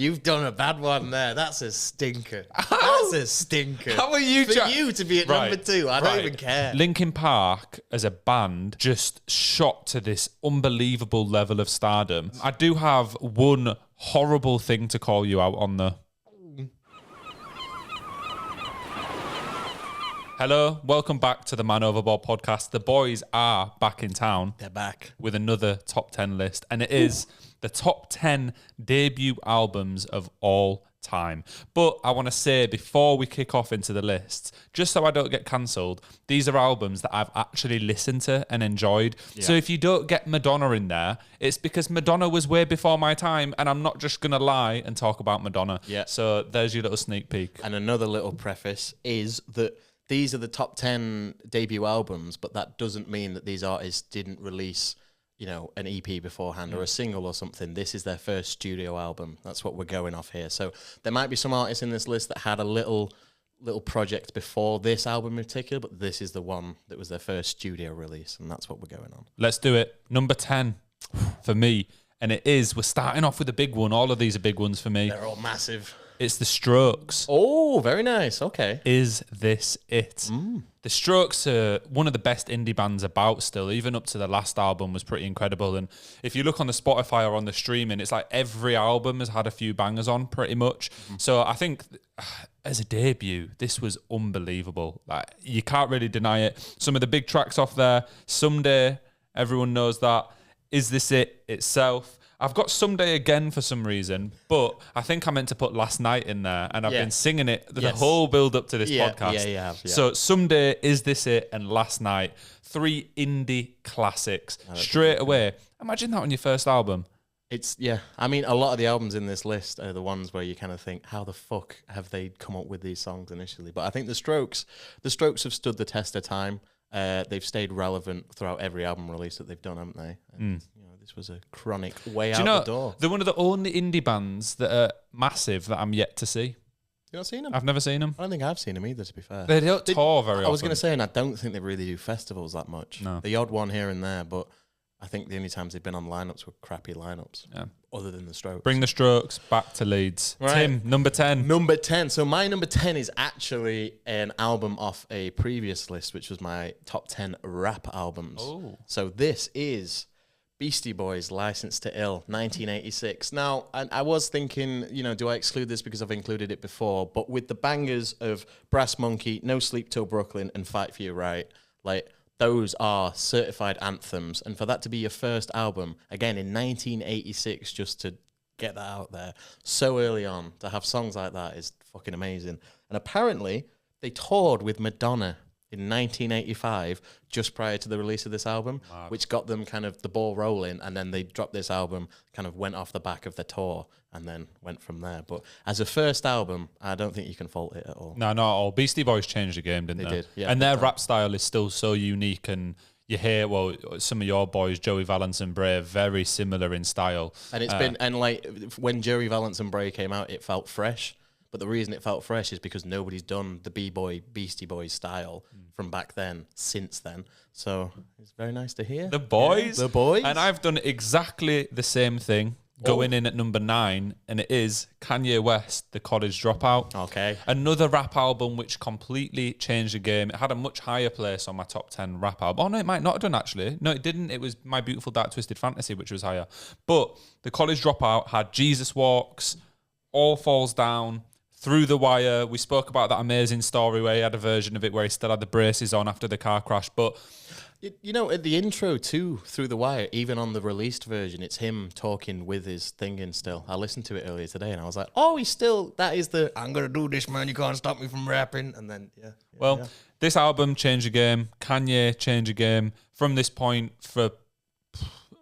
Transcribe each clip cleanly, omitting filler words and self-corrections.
You've done a bad one there. That's a stinker. That's a stinker. How are you? For you to be at number 2, I don't even care. Linkin Park as a band just shot to this unbelievable level of stardom. I do have one horrible thing to call you out on though. Hello, welcome back to the Man Overboard podcast. The boys are back in town. They're back. With another top 10 list. And it is the top 10 debut albums of all time. But I want to say before we kick off into the lists, just so I don't get cancelled, these are albums that I've actually listened to and enjoyed. Yeah. So if you don't get Madonna in there, it's because Madonna was way before my time, and I'm not just going to lie and talk about Madonna. Yeah. So there's your little sneak peek. And another little preface is that these are the top 10 debut albums, but that doesn't mean that these artists didn't release, you know, an EP beforehand or a single or something. This is their first studio album. That's what we're going off here. So there might be some artists in this list that had a little project before this album in particular, but this is the one that was their first studio release, and that's what we're going on. Let's do it. Number 10 for me, and we're starting off with a big one. All of these are big ones for me. They're all massive. It's The Strokes. Oh, very nice. Okay. Is This It? The Strokes are one of the best indie bands about still. Even up to the last album was pretty incredible. And if you look on the Spotify or on the streaming, it's like every album has had a few bangers on pretty much. So I think as a debut, this was unbelievable. Like, you can't really deny it. Some of the big tracks off there, Someday, everyone knows that. Is This It itself? I've got Someday again for some reason, but I think I meant to put Last Night in there, and I've been singing it the whole build up to this podcast. Yeah, you have. Yeah. So Someday, Is This It, and Last Night, 3 indie classics straight away. Imagine that on your first album. I mean, a lot of the albums in this list are the ones where you kind of think, how the fuck have they come up with these songs initially? But I think the Strokes have stood the test of time. They've stayed relevant throughout every album release that they've done, haven't they? And, this was a chronic way out the door. They're one of the only indie bands that are massive that I'm yet to see. You not seen them? I've never seen them. I don't think I've seen them either, to be fair. They don't tour very often. I was going to say, and I don't think they really do festivals that much. No. The odd one here and there, but I think the only times they've been on lineups were crappy lineups, other than the Strokes. Bring the Strokes back to Leeds. Right. Tim, number 10. Number 10. So my number 10 is actually an album off a previous list, which was my top 10 rap albums. Oh. So this is Beastie Boys' License to Ill, 1986. Now, I was thinking, do I exclude this because I've included it before? But with the bangers of Brass Monkey, No Sleep Till Brooklyn, and Fight for Your Right, like, those are certified anthems. And for that to be your first album, again, in 1986, just to get that out there, so early on, to have songs like that is fucking amazing. And apparently, they toured with Madonna in 1985, just prior to the release of this album, which got them kind of the ball rolling, and then they dropped this album, kind of went off the back of the tour, and then went from there. But as a first album, I don't think you can fault it at all. No, not at all. Beastie Boys changed the game, didn't they? They did, yeah. And their rap style is still so unique, and you hear, some of your boys, Joey Valance and Bray, very similar in style. And it's been, and like, when Joey Valance and Bray came out, it felt fresh. But the reason it felt fresh is because nobody's done the B-boy, Beastie Boys style from back then, since then. So it's very nice to hear. The boys. Yeah, the boys. And I've done exactly the same thing, going in at number 9, and it is Kanye West, The College Dropout. Okay. Another rap album which completely changed the game. It had a much higher place on my top 10 rap album. Oh, no, it might not have done, actually. No, it didn't. It was My Beautiful Dark Twisted Fantasy, which was higher. But The College Dropout had Jesus Walks, All Falls Down, Through the Wire. We spoke about that amazing story where he had a version of it where he still had the braces on after the car crash. But at the intro to Through the Wire, even on the released version, it's him talking with his thing still. I listened to it earlier today and I was like, that is the, I'm going to do this, man, you can't stop me from rapping. And then, this album changed the game. Kanye changed the game. From this point, for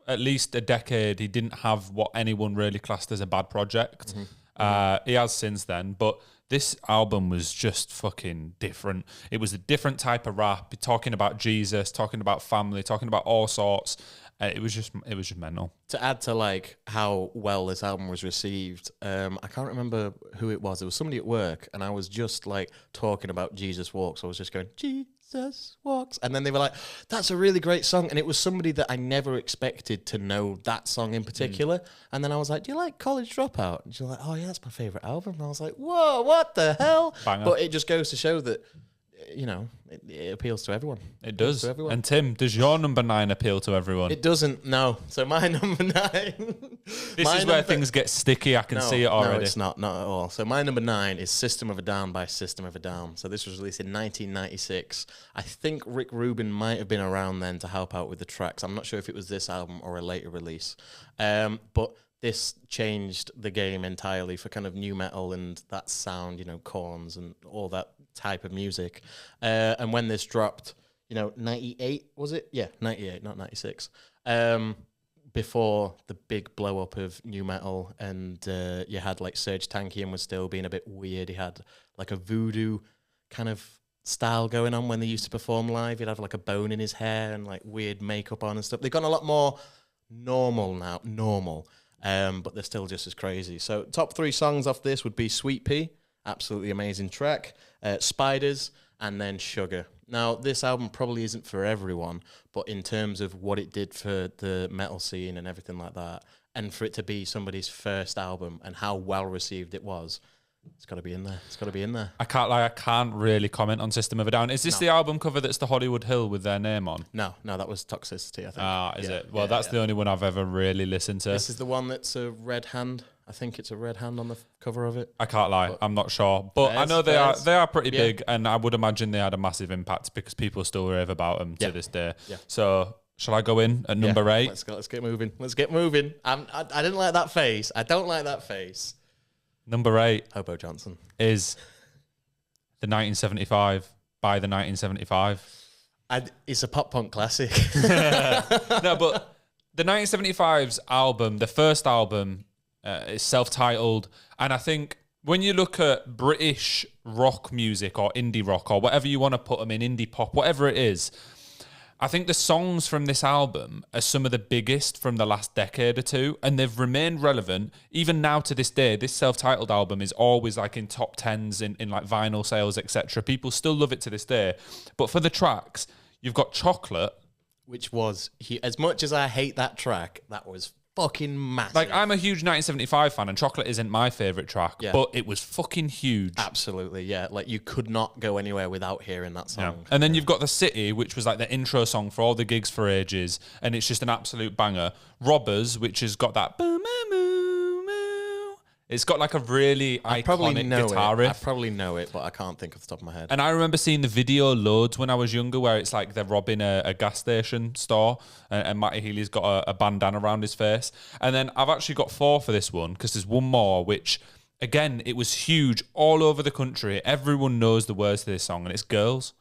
at least a decade, he didn't have what anyone really classed as a bad project. He has since then, but this album was just fucking different. It was a different type of rap, talking about Jesus, talking about family, talking about all sorts. It was just mental. To add to like how well this album was received, I can't remember who it was. It was somebody at work, and I was just like talking about Jesus Walks. I was just going, Jesus Walks. And then they were like, that's a really great song. And it was somebody that I never expected to know that song in particular. And then I was like, do you like College Dropout? And she's like, oh yeah, that's my favourite album. And I was like, whoa, what the hell? Banger. But it just goes to show that, you know, it appeals to everyone. It does. To everyone. And Tim, does your number 9 appeal to everyone? It doesn't, no. So my number 9. This is where things get sticky. I can see it already. No, it's not at all. So my number 9 is System of a Down by System of a Down. So this was released in 1996. I think Rick Rubin might have been around then to help out with the tracks. I'm not sure if it was this album or a later release. But this changed the game entirely for kind of new metal and that sound, you know, corns and all that type of music. And when this dropped, you know, 98, was it? Yeah, 98, not 96. Before the big blow up of new metal, and you had like Serge Tankian was still being a bit weird. He had like a voodoo kind of style going on when they used to perform live. He'd have like a bone in his hair and like weird makeup on and stuff. They've gone a lot more normal now, but they're still just as crazy. So top 3 songs off this would be Sweet Pea, absolutely amazing track, Spiders, and then Sugar. Now, this album probably isn't for everyone, but in terms of what it did for the metal scene and everything like that, and for it to be somebody's first album and how well received it was, it's got to be in there. It's got to be in there. I can't lie, I can't really comment on System of a Down. Is this the album cover that's the Hollywood Hill with their name on? No, that was Toxicity, I think. Ah, is it? Well, that's the only one I've ever really listened to. This is the one that's a red hand. I think it's a red hand on the cover of it. I can't lie, I'm not sure, but I know they are pretty big, and I would imagine they had a massive impact because people still rave about them to this day. Yeah. So shall I go in at number 8? Let's get moving. I didn't like that face. I don't like that face. Number 8, Hobo Johnson, is the 1975 by the 1975. It's a pop punk classic. No, but the 1975's album, the first album, is self-titled, and I think when you look at British rock music or indie rock or whatever you want to put them in, indie pop, whatever it is, I think the songs from this album are some of the biggest from the last decade or two, and they've remained relevant even now to this day. This self-titled album is always like in top 10s in like vinyl sales, etc. People still love it to this day. But for the tracks, you've got Chocolate, which was, as much as I hate that track, that was fucking massive. Like, I'm a huge 1975 fan, and Chocolate isn't my favourite track, but it was fucking huge. Absolutely, yeah. Like, you could not go anywhere without hearing that song. Yeah. And then you've got The City, which was like the intro song for all the gigs for ages, and it's just an absolute banger. Robbers, which has got that boom, boom, boom, boom. It's got like a really iconic guitar riff. I probably know it, but I can't think off the top of my head. And I remember seeing the video loads when I was younger, where it's like they're robbing a gas station store, and Matty Healy's got a bandana around his face. And then I've actually got 4 for this one, because there's one more, which, again, it was huge all over the country. Everyone knows the words to this song, and it's Girls.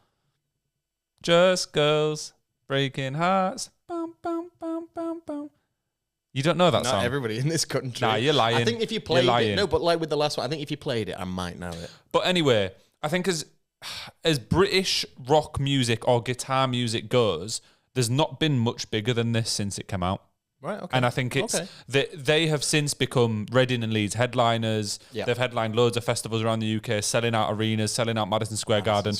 Just girls, breaking hearts. Bum, bum, bum, bum, bum. You don't know that song? Not everybody in this country. Nah, you're lying. I think if you played it, no, but like with the last one, I think if you played it, I might know it. But anyway, I think as British rock music or guitar music goes, there's not been much bigger than this since it came out. Right, okay. And I think it's they have since become Reading and Leeds headliners. Yeah. They've headlined loads of festivals around the UK, selling out arenas, selling out Madison Square Garden,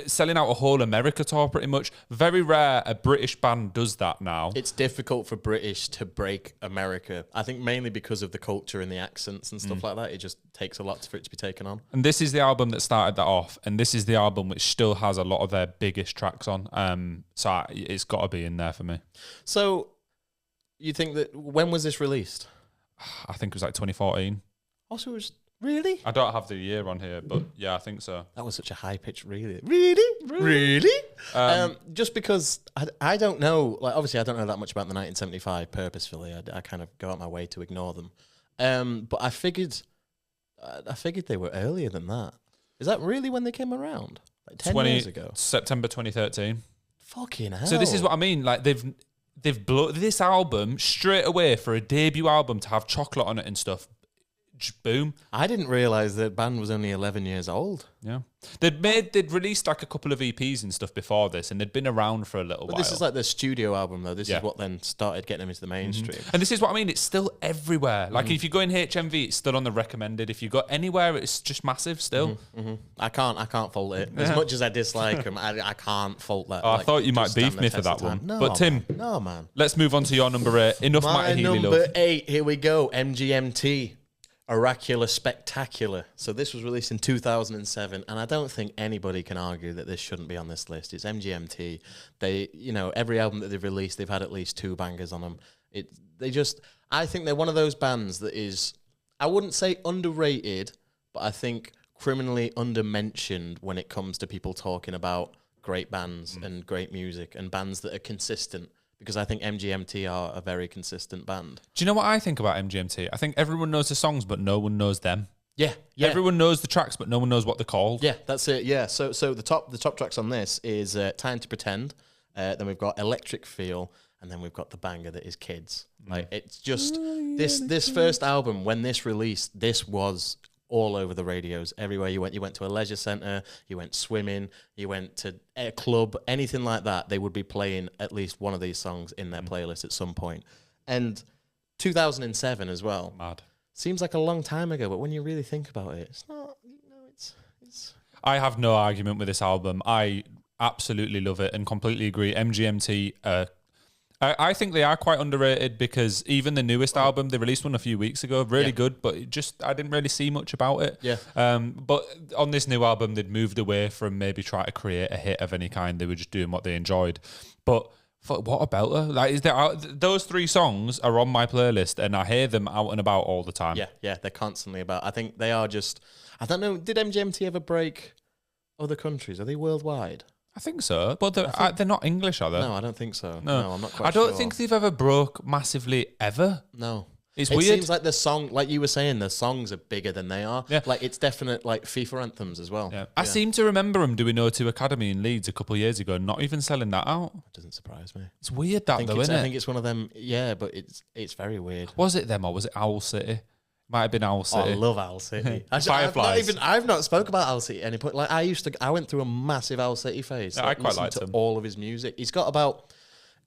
selling out a whole America tour pretty much. Very rare a British band does that now. It's difficult for British to break America. I think mainly because of the culture and the accents and stuff like that. It just takes a lot for it to be taken on. And this is the album that started that off, and this is the album which still has a lot of their biggest tracks on. So it's got to be in there for me. So you think that, when was this released? I think it was like 2014. Also, it was, really? I don't have the year on here, but yeah, I think so. That was such a high pitch, really? Just because I don't know, like, obviously I don't know that much about the 1975 purposefully. I kind of go out my way to ignore them. But I figured they were earlier than that. Is that really when they came around? Like 10 years ago? September 2013. Fucking hell. So this is what I mean. Like, they've blown this album straight away for a debut album to have Chocolate on it and stuff. just boom. I didn't realise the band was only 11 years old. Yeah. They'd released like a couple of EPs and stuff before this, and they'd been around for a little while. This is like their studio album, though. This is what then started getting them into the mainstream. And this is what I mean. It's still everywhere. Like if you go in HMV, it's still on the recommended. If you go anywhere, it's just massive still. I can't fault it. As much as I dislike them, I can't fault that. Oh, I thought you might beef me for that one. No, but Tim, no, man. let's move on to your number 8. Enough My Mighty Healy number love. 8, here we go. MGMT. Oracular Spectacular. So this was released in 2007, and I don't think anybody can argue that this shouldn't be on this list. It's MGMT. They, every album that they've released, they've had at least 2 bangers on them. I think they're one of those bands that is, I wouldn't say underrated, but I think criminally undermentioned when it comes to people talking about great bands and great music and bands that are consistent. Because I think MGMT are a very consistent band. Do you know what I think about MGMT? I think everyone knows the songs, but no one knows them. Yeah. Everyone knows the tracks, but no one knows what they're called. Yeah, that's it. Yeah. So the top tracks on this is Time to Pretend. Then we've got Electric Feel, and then we've got the banger that is Kids. Like it's just this first album. When this released, this was all over the radios. Everywhere you went to a leisure centre, you went swimming, you went to a club, anything like that, they would be playing at least one of these songs in their playlist at some point. And 2007 as well. Mad. Seems like a long time ago, but when you really think about it, it's not, it's... I have no argument with this album. I absolutely love it and completely agree. MGMT, I think they are quite underrated because even the newest album, they released one a few weeks ago, really good, but I didn't really see much about it. Yeah. But on this new album, they'd moved away from maybe trying to create a hit of any kind. They were just doing what they enjoyed. But what about her? Like, those 3 songs are on my playlist, and I hear them out and about all the time. Yeah, they're constantly about. I think they are just. I don't know. Did MGMT ever break other countries? Are they worldwide? I think so, but they're not English, are they? No, I don't think so. No, I'm not quite sure. I don't think they've ever broke massively ever. No. It's weird. It seems like the song, like you were saying, the songs are bigger than they are. Yeah. Like it's definite like FIFA anthems as well. Yeah. I seem to remember them doing O2 Academy in Leeds a couple of years ago and not even selling that out. It doesn't surprise me. It's weird that though, isn't it? I think it's one of them, but it's very weird. Was it them or was it Owl City? Might have been Owl City. I love Owl City. Fireflies. I've not spoke about Owl City at any point. Like I went through a massive Owl City phase. Yeah, I quite liked him. All of his music. He's got about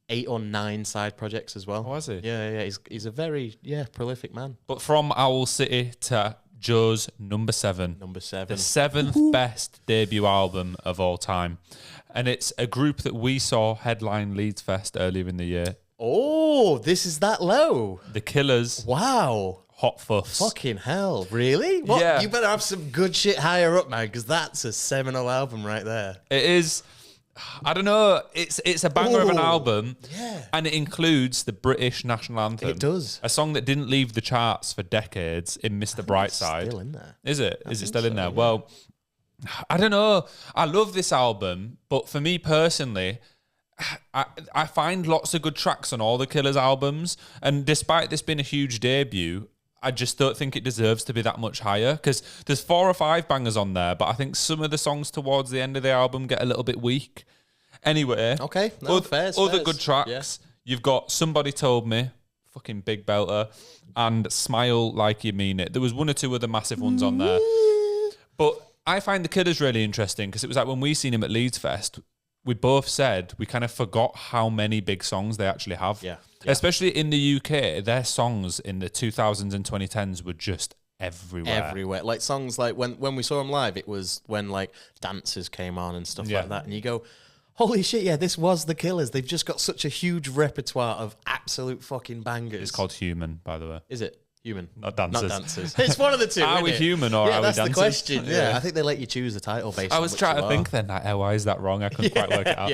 8 or 9 side projects as well. Oh, has he? Yeah. He's a very prolific man. But from Owl City to Joe's number 7. Number 7. The 7th best debut album of all time. And it's a group that we saw headline Leeds Fest earlier in the year. Oh, this is that low. The Killers. Wow. Hot Fuss. Fucking hell. Really? What? Yeah. You better have some good shit higher up, man, because that's a seminal album right there. It is. I don't know. It's a banger of an album. Yeah. And it includes the British national anthem. It does. A song that didn't leave the charts for decades in Mr. Brightside. It's still in there. Is it? Is it still in there? Yeah. Well, I don't know. I love this album, but for me personally, I find lots of good tracks on all the Killers albums. And despite this being a huge debut, I just don't think it deserves to be that much higher because there's 4 or 5 bangers on there, but I think some of the songs towards the end of the album get a little bit weak. Anyway, okay, no, fairs. Good tracks. Yeah. You've got Somebody Told Me, fucking big belter, and Smile Like You Mean It. There was 1 or 2 other massive ones on there, but I find the Killers really interesting because it was like when we seen him at Leeds Fest, we both said we kind of forgot how many big songs they actually have. Yeah. Especially in the UK, their songs in the 2000s and 2010s were just everywhere. Like songs like when we saw them live, it was when like Dancers came on and stuff like that. And you go, holy shit, yeah, this was the Killers. They've just got such a huge repertoire of absolute fucking bangers. It's called Human, by the way. Is it? Human. Not Dancers. Not Dancers. It's one of the two. Are we human or are we dancers? That's the question. Yeah, I think they let you choose the title based on I was trying to think then, like, why is that wrong? I couldn't quite work it out.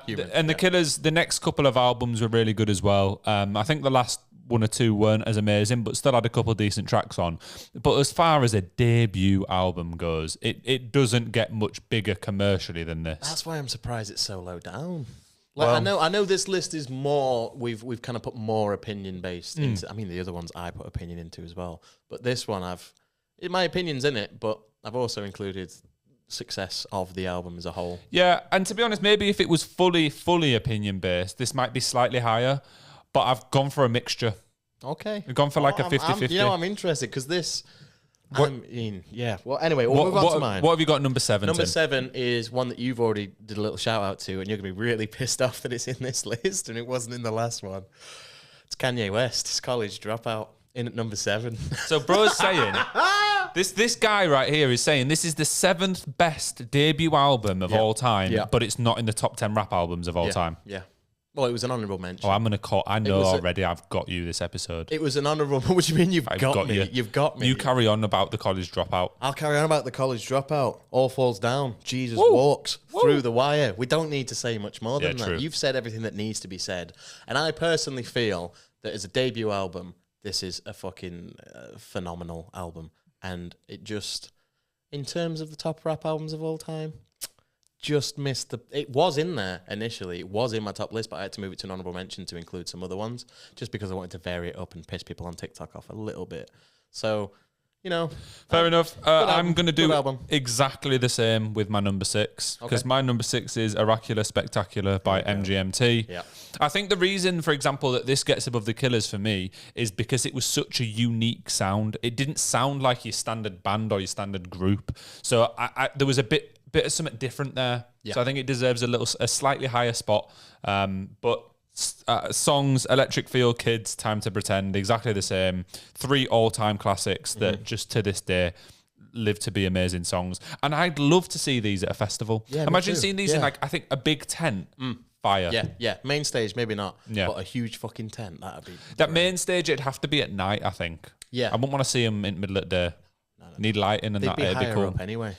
The Killers, the next couple of albums were really good as well. I think the last 1 or 2 weren't as amazing, but still had a couple of decent tracks on. But as far as a debut album goes, it doesn't get much bigger commercially than this. That's why I'm surprised it's so low down. Like, I know this list is more. We've kind of put more opinion based into. I mean, the other ones I put opinion into as well, but this one my opinion's in it, but I've also included success of the album as a whole. Yeah, and to be honest, maybe if it was fully opinion based, this might be slightly higher. But I've gone for a mixture. Okay. We've gone for like a I'm- 50-50. You know, I'm interested because this. What- I mean, yeah. Well, anyway, we'll move on to mine. What have you got number 7? Number Tim? 7 is one that you've already did a little shout out to, and you're going to be really pissed off that it's in this list and it wasn't in the last one. It's Kanye West, his College Dropout, in at number 7. So bro's saying, this guy right here is saying this is the 7th best debut album of all time, but it's not in the top 10 rap albums of all time. Yeah. Well, it was an honourable mention. Oh, I'm going to call. I know was already I've got you this episode. It was an honourable. What do you mean you've got me? you. You've got me. You carry on about the College Dropout. I'll carry on about the College Dropout. All falls down. Jesus walks through the wire. We don't need to say much more than that. true. You've said everything that needs to be said. And I personally feel that as a debut album, this is a fucking phenomenal album. And it just, in terms of the top rap albums of all time, just missed the. It was in there initially. It was in my top list, but I had to move it to an honourable mention to include some other ones, just because I wanted to vary it up and piss people on TikTok off a little bit. So, you know, Fair enough. I'm going to do album. exactly the same with my number 6, because my number 6 is Oracular Spectacular by MGMT. Yeah. I think the reason, for example, that this gets above the Killers for me is because it was such a unique sound. It didn't sound like your standard band or your standard group. So there was a bit of something different there. So I think it deserves a slightly higher spot. But songs, Electric Feel, Kids, Time to Pretend, exactly the same. 3 all-time classics that just to this day live to be amazing songs. And I'd love to see these at a festival. Yeah, me Imagine too. seeing these in, like, I think a big tent. Fire. Yeah. Main stage, maybe not. Yeah. But a huge fucking tent. That'd be. That main stage, it'd have to be at night, I think. Yeah. I wouldn't want to see them in the middle of the day. Need lighting and They'd that. be It'd be higher cool. up anyway.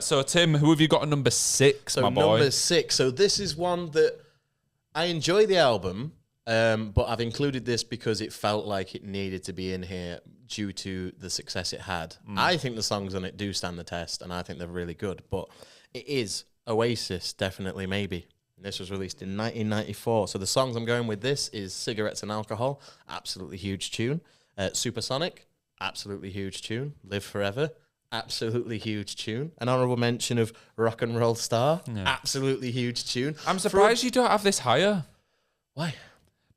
So, Tim, who have you got at number 6, So my boy? number 6. So this is one that I enjoy the album, but I've included this because it felt like it needed to be in here due to the success it had. I think the songs on it do stand the test, and I think they're really good. But it is Oasis, definitely, maybe. This was released in 1994. So the songs I'm going with this is Cigarettes and Alcohol, absolutely huge tune. Supersonic, absolutely huge tune. Live Forever, absolutely huge tune. An honourable mention of Rock and Roll Star, absolutely huge tune. I'm surprised you don't have this higher. Why?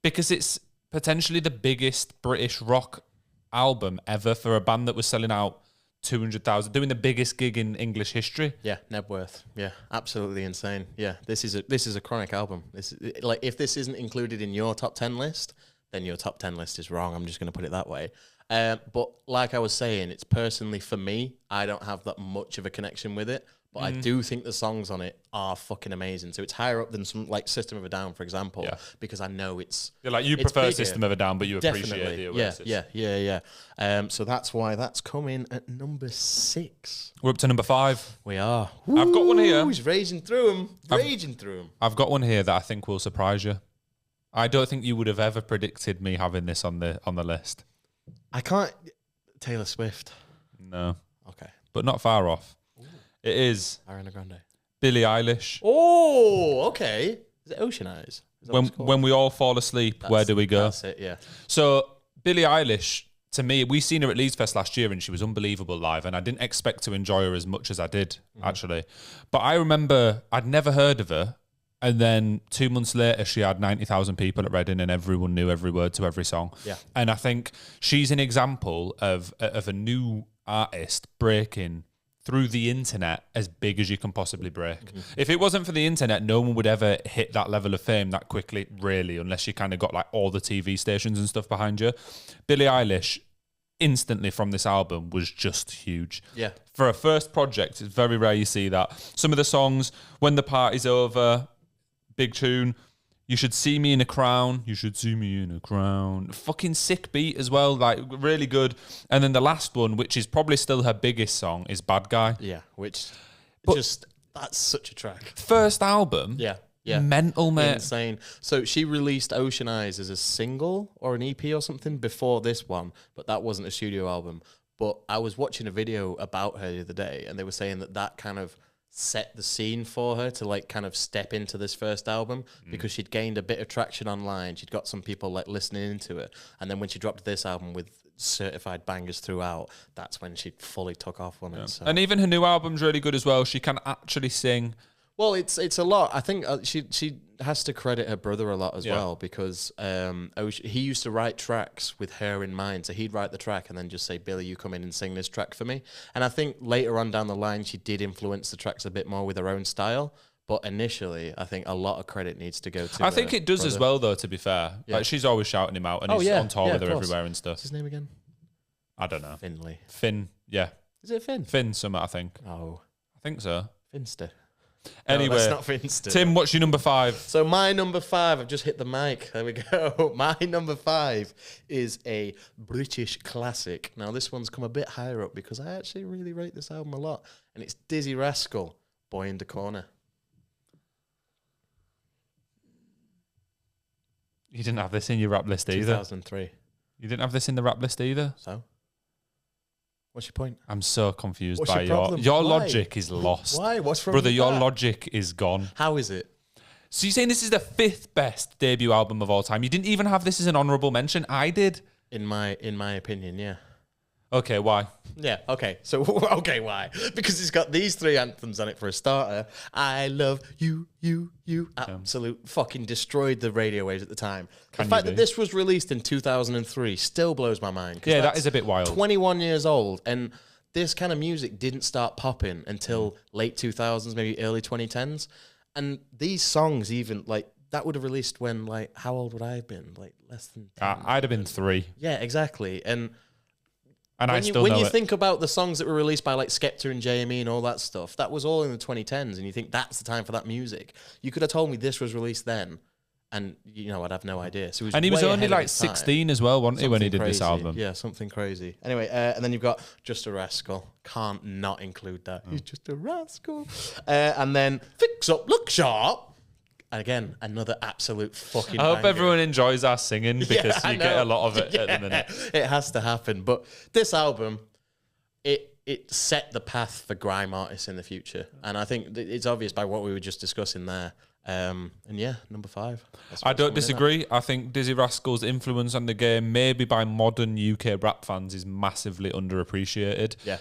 Because it's potentially the biggest British rock album ever for a band that was selling out 200,000, doing the biggest gig in English history. Yeah, Nebworth. Yeah, absolutely insane. Yeah, this is a chronic album. This is, like, if this isn't included in your top 10 list, then your top 10 list is wrong. I'm just going to put it that way. But like I was saying, it's personally for me, I don't have that much of a connection with it. But I do think the songs on it are fucking amazing. So it's higher up than some, like, System of a Down, for example, because I know it's. You're like, you it's prefer bigger. System of a Down, but you appreciate Definitely. the Oasis. Yeah. So that's why that's coming at number 6. We're up to number 5. We are. I've got one here. He's raging through them. Raging through them. I've got one here that I think will surprise you. I don't think you would have ever predicted me having this on the list. I can't. Taylor Swift. No. Okay. But not far off. It is Ariana Grande. Billie Eilish. Oh, okay. Is it Ocean Eyes? Is that what it's called? When we all fall asleep, where do we go? That's it, yeah. So Billie Eilish, to me, we seen her at Leeds Fest last year and she was unbelievable live, and I didn't expect to enjoy her as much as I did, actually. But I remember I'd never heard of her, and then 2 months later she had 90,000 people at Reading and everyone knew every word to every song. Yeah. And I think she's an example of a new artist breaking through the internet as big as you can possibly break. If it wasn't for the internet, no one would ever hit that level of fame that quickly, really, unless you kind of got like all the TV stations and stuff behind you. Billie Eilish, instantly from this album, was just huge. Yeah. For a first project, it's very rare you see that. Some of the songs, When the Party's Over, big tune. You Should See Me in a Crown. You Should See Me in a Crown. Fucking sick beat as well, like really good. And then the last one, which is probably still her biggest song, is Bad Guy. Yeah, which But- just, that's such a track. First album. Yeah. Yeah. Mental, mate. Insane. So she released Ocean Eyes as a single or an EP or something before this one, but that wasn't a studio album. But I was watching a video about her the other day, and they were saying that kind of set the scene for her to, like, kind of step into this first album because she'd gained a bit of traction online. She'd got some people, like, listening into it. And then when she dropped this album with certified bangers throughout, that's when she fully took off on it. So. And even her new album's really good as well. She can actually sing. Well, it's a lot. I think she has to credit her brother a lot as Yeah. well, because he used to write tracks with her in mind. So he'd write the track and then just say, "Billy, you come in and sing this track for me." And I think later on down the line, she did influence the tracks a bit more with her own style. But initially, I think a lot of credit needs to go to. I think it does brother. as well, though. To be fair, Yeah. like she's always shouting him out, and he's on tour with her everywhere and stuff. What's his name again? I don't know. Finley. Finn, yeah, Is it Finn? Finn, something I think. Oh, I think so. Finster. Anyway, no, that's not Finster. Tim, what's your number 5? So my number 5, I've just hit the mic. There we go. My number 5 is a British classic. Now this one's come a bit higher up because I actually really rate this album a lot, and it's Dizzy Rascal, "Boy in the Corner." You didn't have this in your rap list either. 2003. You didn't have this in the rap list either. So, what's your point? I'm so confused What's by your problem? your Why? logic is lost. Why? What's wrong Brother, with your that? logic is gone. How is it? So you're saying this is the 5th best debut album of all time? You didn't even have this as an honourable mention. I did. In my opinion, yeah. Okay, why? Yeah, okay. So, okay, why? Because it's got these 3 anthems on it for a starter. I love you. Absolute fucking destroyed the radio waves at the time. The fact that this was released in 2003 still blows my mind. Yeah, that is a bit wild. 21 years old, and this kind of music didn't start popping until late 2000s, maybe early 2010s. And these songs even, like, that would have released when, like, how old would I have been? Like, less than 10. I'd have been 3. Yeah, exactly. And I when still know you it. think about the songs that were released by like Skepta and JME and all that stuff, that was all in the 2010s, and you think that's the time for that music. You could have told me this was released then, and I'd have no idea. So And he was way only ahead of like his time. 16 as well, wasn't he, when he Something did this crazy. album? Yeah, something crazy. Anyway, and then you've got Just a Rascal. Can't not include that. He's just a rascal. And then Fix Up, Look Sharp. And again, another absolute fucking I hope banger. everyone enjoys our singing because I you get know. a lot of it at the minute. It has to happen. But this album, it set the path for grime artists in the future. And I think it's obvious by what we were just discussing there. And yeah, number 5. That's I what's don't coming in disagree. I think Dizzy Rascal's influence on the game, maybe by modern UK rap fans, is massively underappreciated. Yeah.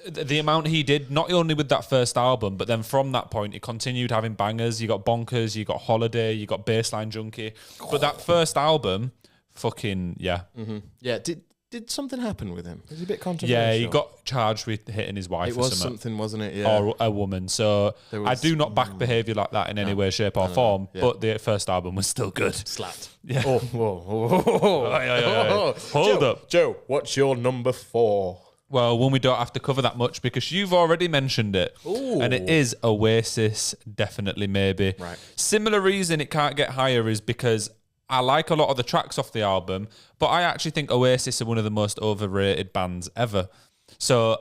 The amount he did, not only with that first album, but then from that point, it continued having bangers. You got Bonkers, you got Holiday, you got Baseline Junkie. But that first album, fucking, yeah. Mm-hmm. Yeah, did something happen with him? Was he a bit controversial? Yeah, he got charged with hitting his wife It or was something. wasn't it? Yeah. Or a woman. So I do not back behaviour like that in any way, shape, or form. Yeah. But the first album was still good. Slapped. Yeah. Oh, whoa. Hold up. Joe, what's your number 4? Well, one we don't have to cover that much because you've already mentioned it. Ooh. And it is Oasis, definitely, maybe. Right. Similar reason it can't get higher is because I like a lot of the tracks off the album, but I actually think Oasis are one of the most overrated bands ever. So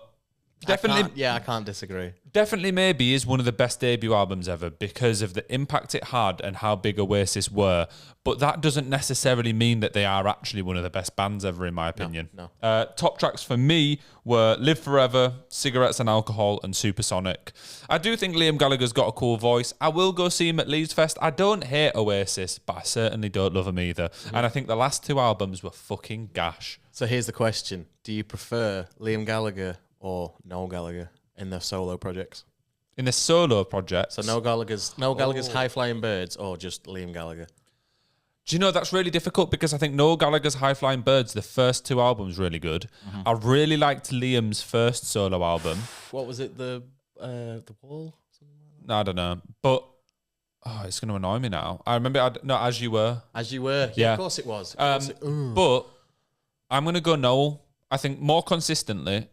definitely, I can't disagree. Definitely maybe is one of the best debut albums ever because of the impact it had and how big Oasis were. But that doesn't necessarily mean that they are actually one of the best bands ever, in my opinion. No. Top tracks for me were Live Forever, Cigarettes and Alcohol, and Supersonic. I do think Liam Gallagher's got a cool voice. I will go see him at Leeds Fest. I don't hate Oasis, but I certainly don't love them either. Mm-hmm. And I think the last 2 albums were fucking gash. So here's the question. Do you prefer Liam Gallagher or Noel Gallagher in their solo projects? In the solo projects. So Noel Gallagher's High Flying Birds or just Liam Gallagher? Do you know, that's really difficult because I think Noel Gallagher's High Flying Birds, the first 2 albums, really good. Mm-hmm. I really liked Liam's first solo album. What was it? The Wall? No, I don't know. But, it's going to annoy me now. I remember, As You Were. As You Were. Yeah, of course it was. But I'm going to go Noel. I think more consistently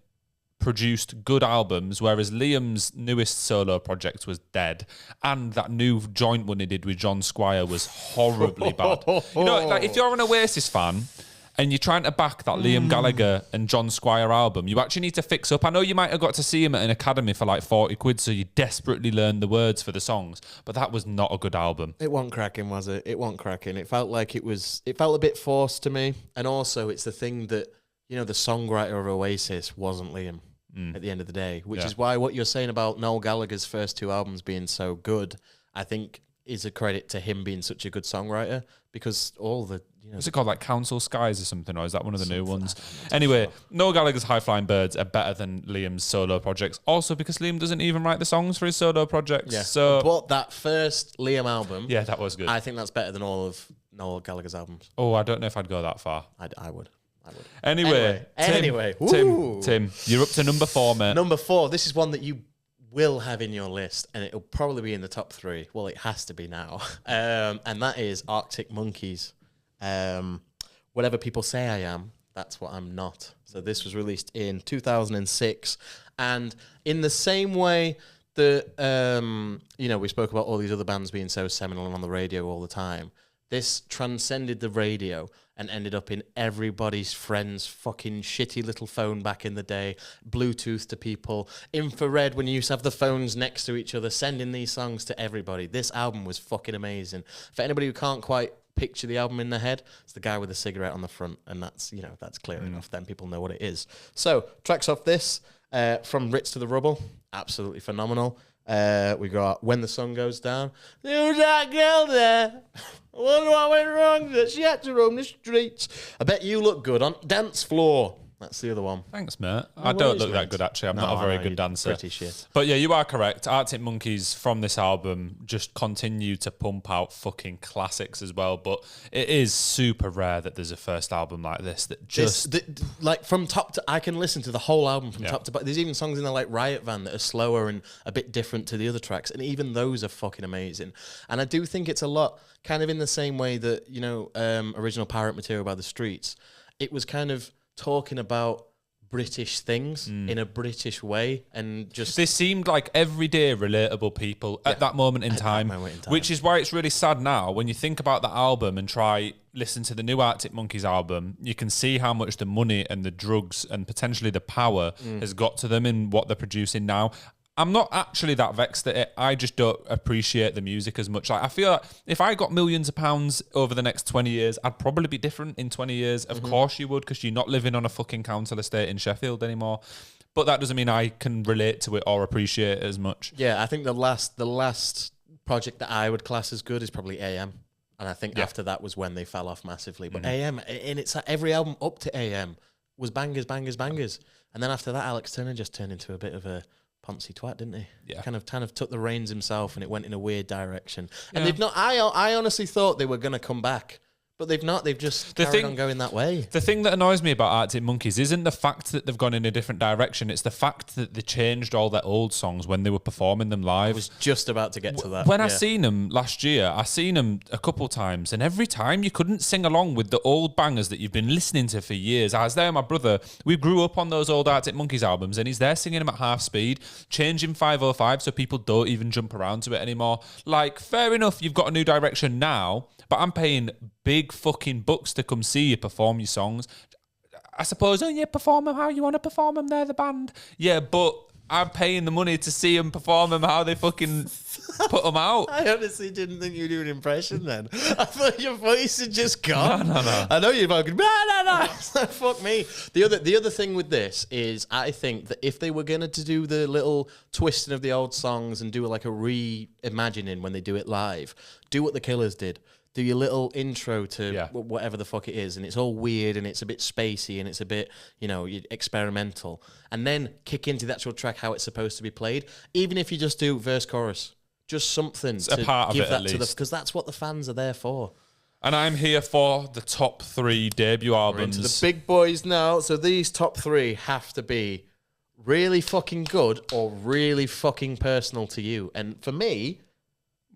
produced good albums, whereas Liam's newest solo project was dead, and that new joint one he did with John Squire was horribly bad. You know, like if you're an Oasis fan and you're trying to back that Liam Gallagher and John Squire album, you actually need to fix up. I know you might have got to see him at an academy for like 40 quid, so you desperately learned the words for the songs, but that was not a good album. It wasn't cracking, was it? It wasn't cracking. It felt like it felt a bit forced to me, and also it's the thing that, the songwriter of Oasis wasn't Liam. At the end of the day, which is why what you're saying about Noel Gallagher's first 2 albums being so good, I think is a credit to him being such a good songwriter, because all the, you know... Is it called like Council Skies or something, or is that one of the new ones? Anyway, Noel Gallagher's High Flying Birds are better than Liam's solo projects. Also because Liam doesn't even write the songs for his solo projects. Yeah. So, but that first Liam album... Yeah, that was good. I think that's better than all of Noel Gallagher's albums. Oh, I don't know if I'd go that far. I would. Anyway, Tim, you're up to number 4, mate. Number 4, this is one that you will have in your list, and it'll probably be in the top 3. Well, it has to be now. And that is Arctic Monkeys. Whatever people say I am, that's what I'm not. So this was released in 2006. And in the same way that, we spoke about all these other bands being so seminal and on the radio all the time, this transcended the radio and ended up in everybody's friend's fucking shitty little phone back in the day, Bluetooth to people, infrared when you used to have the phones next to each other, sending these songs to everybody. This album was fucking amazing. For anybody who can't quite picture the album in their head, it's the guy with the cigarette on the front, and that's clear enough. Then people know what it is. So, tracks off this, From Ritz to the Rubble, absolutely phenomenal. We got When the Sun Goes Down. There was that girl there. I wonder what went wrong that she had to roam the streets. I bet you look good on Dance Floor. That's the other one. Thanks, mate. I don't look that good, actually. I'm not a very good dancer. Pretty shit. But yeah, you are correct. Arctic Monkeys from this album just continue to pump out fucking classics as well. But it is super rare that there's a first album like this that just... like from top to... I can listen to the whole album from top to bottom. There's even songs in there like Riot Van that are slower and a bit different to the other tracks. And even those are fucking amazing. And I do think it's a lot kind of in the same way that, original Pirate Material by the Streets. It was kind of talking about British things in a British way, and just... They seemed like everyday relatable people at that moment in time, which is why it's really sad now when you think about the album and try listen to the new Arctic Monkeys album. You can see how much the money and the drugs and potentially the power has got to them in what they're producing now. I'm not actually that vexed at it. I just don't appreciate the music as much. Like, I feel like if I got millions of pounds over the next 20 years, I'd probably be different in 20 years. Of course you would, because you're not living on a fucking council estate in Sheffield anymore. But that doesn't mean I can relate to it or appreciate it as much. Yeah, I think the last project that I would class as good is probably AM. And I think after that was when they fell off massively. But AM, and it's like every album up to AM was bangers, bangers, bangers. And then after that, Alex Turner just turned into a bit of a poncy twat, didn't he? Yeah. Kind of took the reins himself, and it went in a weird direction. And they've not... I honestly thought they were going to come back, but they've not. They've just carried on going that way. The thing that annoys me about Arctic Monkeys isn't the fact that they've gone in a different direction. It's the fact that they changed all their old songs when they were performing them live. I was just about to get to that. When I seen them last year, I seen them a couple times, and every time you couldn't sing along with the old bangers that you've been listening to for years. I was there with my brother. We grew up on those old Arctic Monkeys albums, and he's there singing them at half speed, changing 505 so people don't even jump around to it anymore. Like, fair enough, you've got a new direction now, but I'm paying big fucking bucks to come see you perform your songs. I suppose, perform them how you want to perform them. They're the band. Yeah, but I'm paying the money to see them perform them how they fucking put them out. I honestly didn't think you'd do an impression then. I thought your voice had just gone. No. I know you're fucking... No. Fuck me. The other thing with this is I think that if they were going to do the little twisting of the old songs and do like a reimagining when they do it live, do what the Killers did. Do your little intro to whatever the fuck it is, and it's all weird, and it's a bit spacey, and it's a bit, experimental. And then kick into the actual track how it's supposed to be played. Even if you just do verse, chorus. Just something it's to a part give of it, that at to least. because that's what the fans are there for. And I'm here for the top 3 debut albums. We're into the big boys now. So these top 3 have to be really fucking good or really fucking personal to you. And for me,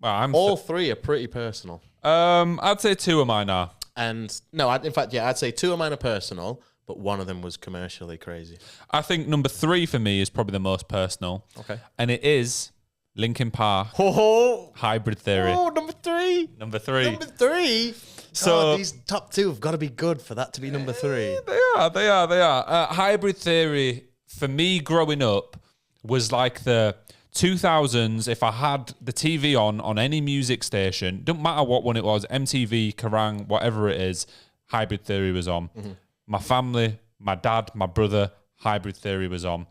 all 3 are pretty personal. I'd say 2 of mine are. And no, I'd say 2 of mine are personal, but one of them was commercially crazy. I think number 3 for me is probably the most personal. Okay. And it is Linkin Park. Hybrid Theory. Oh, number 3. Number 3. Number 3. So these top 2 have got to be good for that to be number 3. They are. Hybrid Theory, for me growing up, was like the 2000s. If I had the TV on any music station, don't matter what one it was, MTV, Kerrang, whatever it is, Hybrid Theory was on. Mm-hmm. My family, my dad, my brother, Hybrid Theory was on.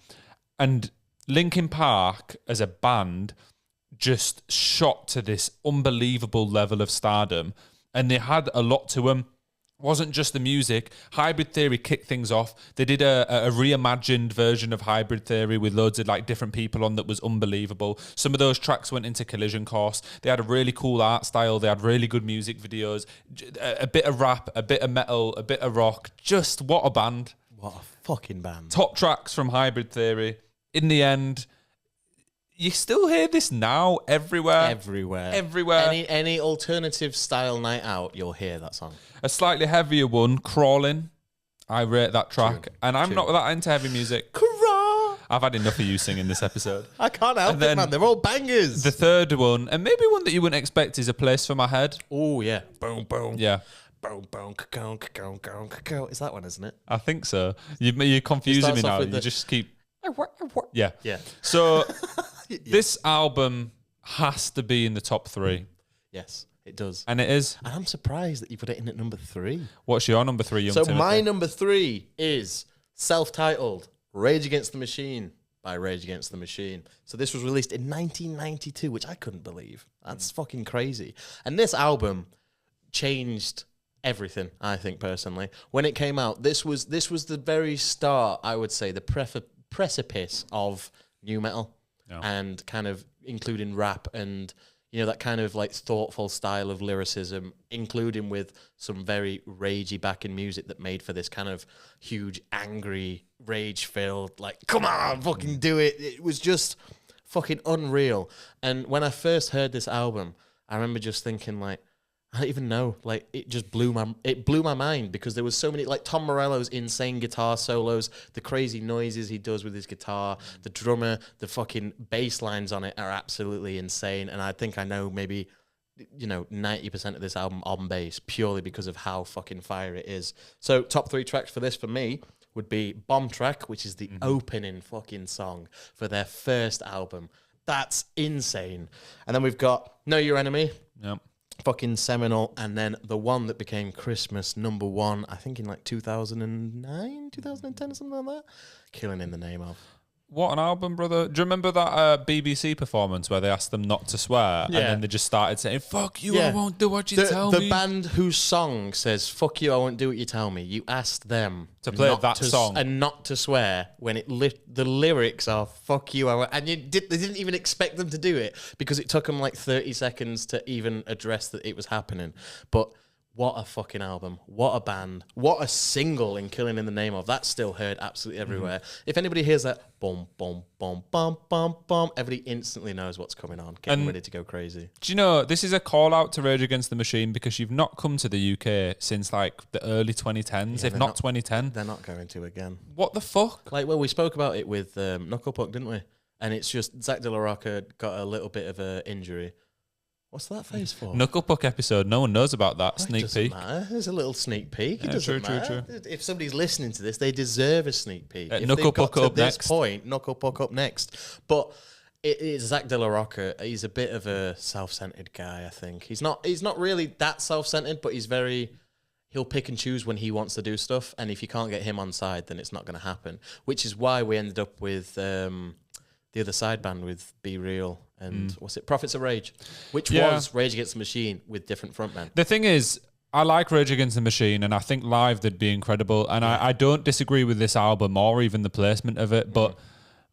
And Linkin Park as a band just shot to this unbelievable level of stardom, and they had a lot to them. Wasn't just the music. Hybrid Theory kicked things off. They did a reimagined version of Hybrid Theory with loads of like different people on that was unbelievable. Some of those tracks went into Collision Course. They had a really cool art style. They had really good music videos, a bit of rap, a bit of metal, a bit of rock. Just what a band. What a fucking band. Top tracks from Hybrid Theory. In the end, you still hear this now everywhere. Everywhere. Any alternative style night out, you'll hear that song. A slightly heavier one, Crawling. I rate that track. And I'm not that into heavy music. I've had enough of you singing this episode. I can't help it, man. They're all bangers. The third one, and maybe one that you wouldn't expect, is A Place for My Head. Oh, yeah. Boom, boom. Yeah. Boom, boom, ka-kong. It's that one, isn't it? I think so. You're confusing me now. You just keep... Yeah. So this album has to be in the top 3. Yes, it does. And it is. And I'm surprised that you put it in at number 3. What's your number 3, young So Timothy? my number 3 is self-titled Rage Against the Machine by Rage Against the Machine. So this was released in 1992, which I couldn't believe. That's fucking crazy. And this album changed everything, I think, personally. When it came out, this was the very start, I would say, the precipice of new metal, and kind of including rap and, you know, that kind of like thoughtful style of lyricism, including with some very ragey backing music that made for this kind of huge, angry, rage-filled, like, come on, fucking do it. It was just fucking unreal. And when I first heard this album, I remember just thinking, like, I don't even know. Like, it just blew my mind, because there was so many, like Tom Morello's insane guitar solos, the crazy noises he does with his guitar, the drummer, the fucking bass lines on it are absolutely insane. And I think I know maybe, you know, 90% of this album on bass, purely because of how fucking fire it is. So top 3 tracks for this for me would be Bomb Track, which is the opening fucking song for their first album. That's insane. And then we've got Know Your Enemy. Yep. Fucking seminal. And then the one that became Christmas number 1, I think in like 2009, 2010 or something like that. Killing in the Name Of. What an album, brother. Do you remember that BBC performance where they asked them not to swear, and then they just started saying, fuck you, I won't do what you tell me? The band whose song says, fuck you, I won't do what you tell me, you asked them to play that song and not to swear, when the lyrics are, fuck you, and they didn't even expect them to do it, because it took them like 30 seconds to even address that it was happening. But what a fucking album. What a band. What a single in Killing in the Name Of. That's still heard absolutely everywhere. If anybody hears that, boom, boom, boom, boom, boom, boom, everybody instantly knows what's coming on. Getting ready to go crazy. Do you know, this is a call out to Rage Against the Machine, because you've not come to the UK since like the early 2010s, if not 2010. They're not going to again. What the fuck? Like, well, we spoke about it with Knuckle Puck, didn't we? And it's just Zach De La Rocca got a little bit of an injury. What's that face for? Knuckle Puck episode. No one knows about that. Sneak peek. Matter. There's a little sneak peek. It true. If somebody's listening to this, they deserve a sneak peek. If Knuckle Puck up this next. Point, Knuckle Puck up next. But it is Zach De La Rocca. He's a bit of a self-centered guy, I think. He's not really that self-centered, but he'll pick and choose when he wants to do stuff. And if you can't get him on side, then it's not going to happen. Which is why we ended up with the other side band with Be Real and what's it? Prophets of Rage, which was Rage Against the Machine with different frontmen. The thing is, I like Rage Against the Machine, and I think live they'd be incredible. And I don't disagree with this album or even the placement of it, but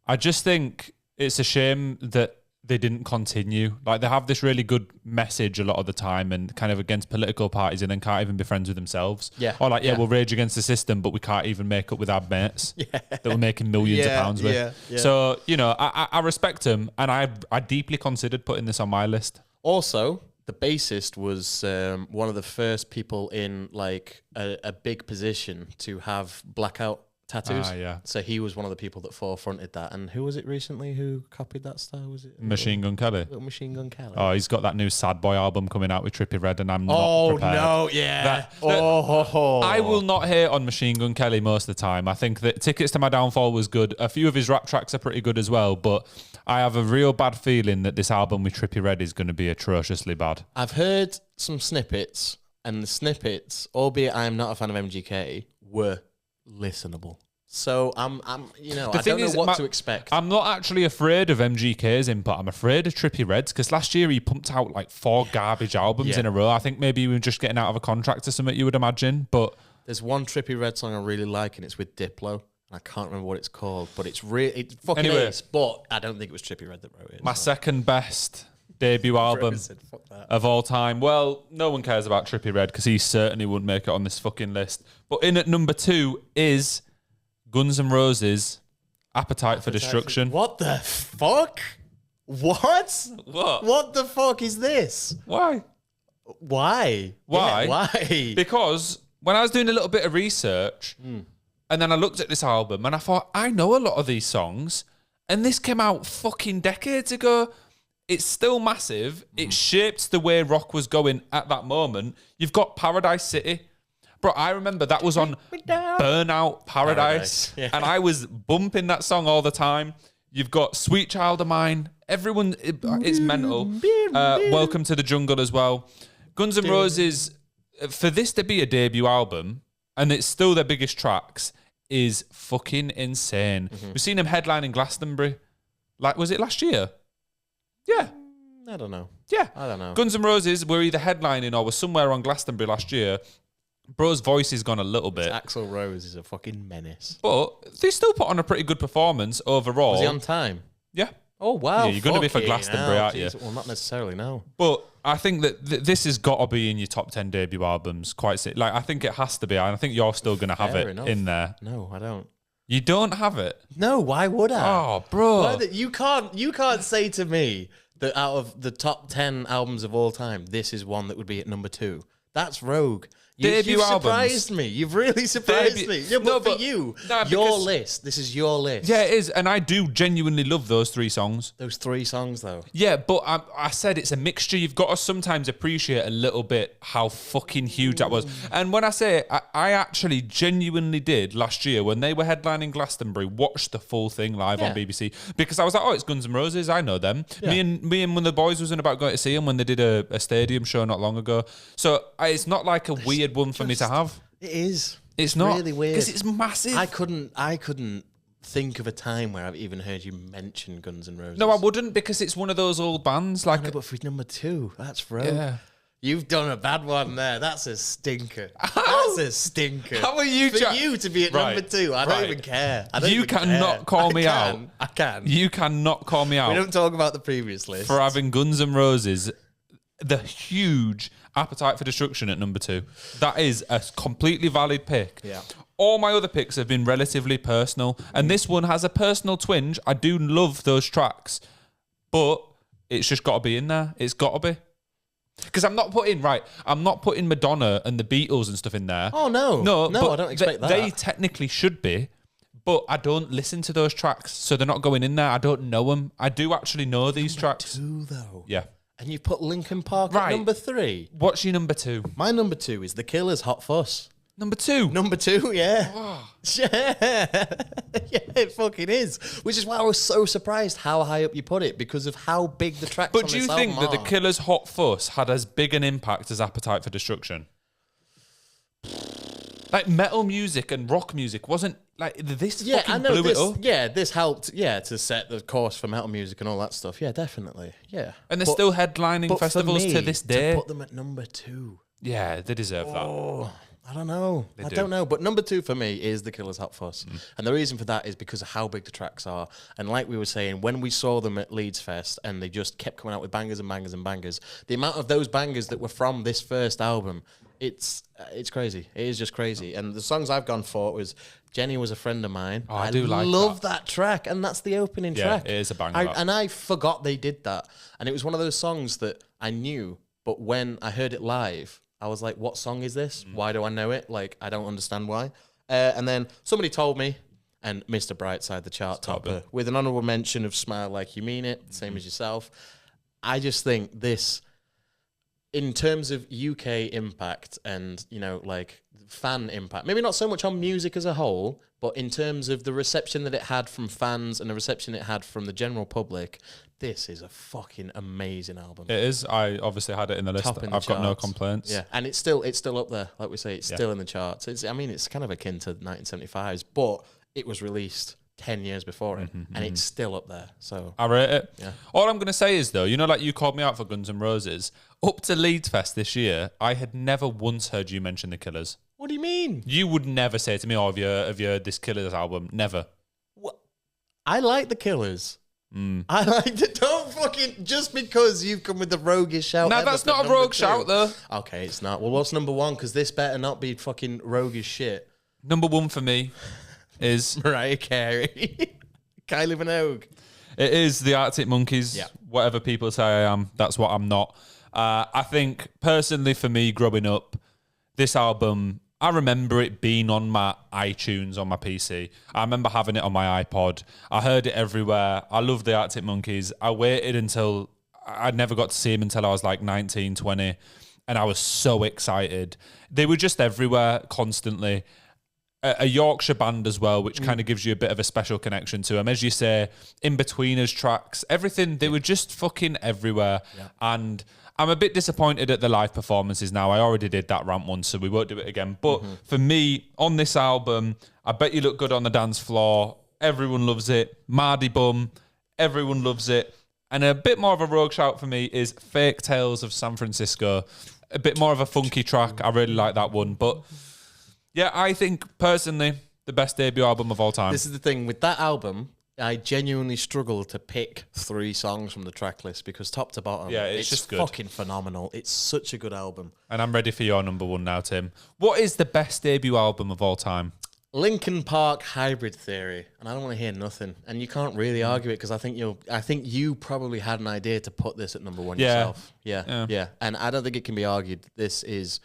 I just think it's a shame that they didn't continue. Like, they have this really good message a lot of the time, and kind of against political parties, and then can't even be friends with themselves. Yeah. Or like, we'll rage against the system, but we can't even make up with our mates that we're making millions of pounds with. Yeah. So, you know, I respect them, and I deeply considered putting this on my list. Also, the bassist was one of the first people in like a big position to have blackout tattoos. So he was one of the people that forefronted that. And who was it recently who copied that style? Was it Machine Gun Kelly? Little Machine Gun Kelly. Oh, he's got that new Sad Boy album coming out with Trippie Redd, and I'm not prepared. Oh, no, yeah. I will not hate on Machine Gun Kelly most of the time. I think that Tickets to My Downfall was good. A few of his rap tracks are pretty good as well, but I have a real bad feeling that this album with Trippie Redd is going to be atrociously bad. I've heard some snippets, and the snippets, albeit I am not a fan of MGK, were listenable. So I The thing don't know is, what to expect. I'm not actually afraid of MGK's input. I'm afraid of Trippie Redd's because last year he pumped out like 4 garbage albums in a row. I think maybe he was just getting out of a contract or something, you would imagine. But There's one Trippie Redd song I really like, and it's with Diplo. I can't remember what it's called, but it's it fucking is. But I don't think it was Trippie Redd that wrote it. My second best debut album of all time. Well, no one cares about Trippie Redd because he certainly wouldn't make it on this fucking list. But in at number 2 is Guns N' Roses' Appetite for Destruction. What the fuck? What? What the fuck is this? Why? Why? Why? Yeah, why? Because when I was doing a little bit of research and then I looked at this album and I thought, I know a lot of these songs and this came out fucking decades ago. It's still massive. It shaped the way rock was going at that moment. You've got Paradise City. Bro, I remember that was on Burnout Paradise. Yeah. And I was bumping that song all the time. You've got Sweet Child of Mine. Everyone, it's mental. Welcome to the Jungle as well. Guns N' Roses, for this to be a debut album, and it's still their biggest tracks, is fucking insane. We've seen them headlining Glastonbury. Like, was it last year? Yeah. I don't know. Yeah. I don't know. Guns N' Roses were either headlining or were somewhere on Glastonbury last year. Bro's voice has gone a little bit. Axl Rose is a fucking menace. But they still put on a pretty good performance overall. Was he on time? Yeah. Oh, wow. Yeah, you're going to be for Glastonbury, aren't you? Well, not necessarily, no. But I think that this has got to be in your top 10 debut albums. Like, I think it has to be. And I think you're still going to have it in there. No, I don't. You don't have it? No, why would I? Oh, bro. You can't say to me that out of the top 10 albums of all time, this is one that would be at number 2. That's rogue. You've surprised me. You've really surprised me. Yeah, but for you, your list. This is your list. Yeah, it is. And I do genuinely love those 3 songs. Those 3 songs, though. Yeah, but I said it's a mixture. You've got to sometimes appreciate a little bit how fucking huge that was. And when I say it, I actually genuinely did last year when they were headlining Glastonbury, watch the full thing live on BBC. Because I was like, oh, it's Guns N' Roses. I know them. Yeah. Me and one of the boys was about going to see them when they did a stadium show not long ago. So it's not like a weird one for me to have. It is. It's not really weird because it's massive. I couldn't think of a time where I've even heard you mention Guns N' Roses. No, I wouldn't because it's one of those old bands. Like, but for number 2, that's rogue. Yeah. You've done a bad one there. That's a stinker. That's a stinker. How are you? For you to be at number 2, I don't even care. You cannot call me out. I can. You cannot call me out. We don't talk about the previous list for having Guns N' Roses, the huge Appetite for Destruction at number 2. That is a completely valid pick. Yeah. All my other picks have been relatively personal, and this one has a personal twinge. I do love those tracks, but it's just got to be in there. It's got to be. Because I'm not putting Madonna and the Beatles and stuff in there. Oh, no. No, I don't expect that. They technically should be, but I don't listen to those tracks, so they're not going in there. I don't know them. I do actually know these tracks. 2, though. Yeah. And you put Linkin Park at number 3. What's your number 2? My number 2 is The Killers' Hot Fuss. Number 2? Number 2, yeah. Oh. Yeah. Yeah, it fucking is. Which is why I was so surprised how high up you put it, because of how big the tracks on this album are. But do you think that The Killers' Hot Fuss had as big an impact as Appetite for Destruction? Like, metal music and rock music wasn't like this. Yeah, fucking I know. blew it up. Yeah, this helped. Yeah, to set the course for metal music and all that stuff. Yeah, definitely. Yeah, and they're still headlining festivals to this day. To put them at number 2. Yeah, they deserve that. I don't know. I don't know. But number 2 for me is The Killers' Hot Fuss. And the reason for that is because of how big the tracks are. And like we were saying, when we saw them at Leeds Fest and they just kept coming out with bangers and bangers and bangers, the amount of those bangers that were from this first album, it's crazy. It is just crazy. And the songs I've gone for was Jenny Was a Friend of Mine. Oh, I do love that track. And that's the opening track. Yeah, it is a banger. And I forgot they did that. And it was one of those songs that I knew, but when I heard it live, I was like, what song is this? Why do I know it? Like, I don't understand why. And then somebody told me, and Mr. Brightside, the chart topper, with an honourable mention of Smile Like You Mean It, same as yourself. I just think this, in terms of UK impact and, like fan impact, maybe not so much on music as a whole, but in terms of the reception that it had from fans and the reception it had from the general public, this is a fucking amazing album. It is. I obviously had it in the list. I've got no complaints. Yeah, and it's still up there. Like we say, it's still in the charts. It's kind of akin to 1975's, but it was released 10 years before it, and it's still up there. So I rate it. Yeah. All I'm going to say is, though, like you called me out for Guns N' Roses. Up to Leeds Fest this year, I had never once heard you mention the Killers. What do you mean? You would never say to me, "Oh, have you heard this Killers album?" Never. What? I like the Killers. I like it. Don't just because you've come with the roguish shout. No, that's not a rogue shout, though. Okay, it's not. Well, what's number one? Because this better not be fucking roguish shit. Number one for me is Mariah Carey, Kylie Minogue. It is the Arctic Monkeys. Yeah. Whatever people say I am, that's what I'm not. I think personally for me, growing up, this album, I remember it being on my iTunes on my PC. I remember having it on my iPod. I heard it everywhere. I love the Arctic Monkeys. I waited until I never got to see them until I was like 19, 20, and I was so excited. They were just everywhere constantly. A Yorkshire band as well, which kind of gives you a bit of a special connection to them. As you say, in-betweeners tracks, everything, they were just fucking everywhere. Yeah. And I'm a bit disappointed at the live performances now. I already did that rant once, so we won't do it again. But for me, on this album, I Bet You Look Good on the Dance Floor. Everyone loves it. Mardy Bum, everyone loves it. And a bit more of a rogue shout for me is Fake Tales of San Francisco. A bit more of a funky track. I really like that one. But yeah, I think personally, the best debut album of all time. This is the thing with that album. I genuinely struggle to pick 3 songs from the track list because top to bottom, it's just good. Fucking phenomenal. It's such a good album. And I'm ready for your number one now, Tim. What is the best debut album of all time? Linkin Park Hybrid Theory, and I don't want to hear nothing. And you can't really argue it because I think you probably had an idea to put this at number one yourself. Yeah. And I don't think it can be argued. This is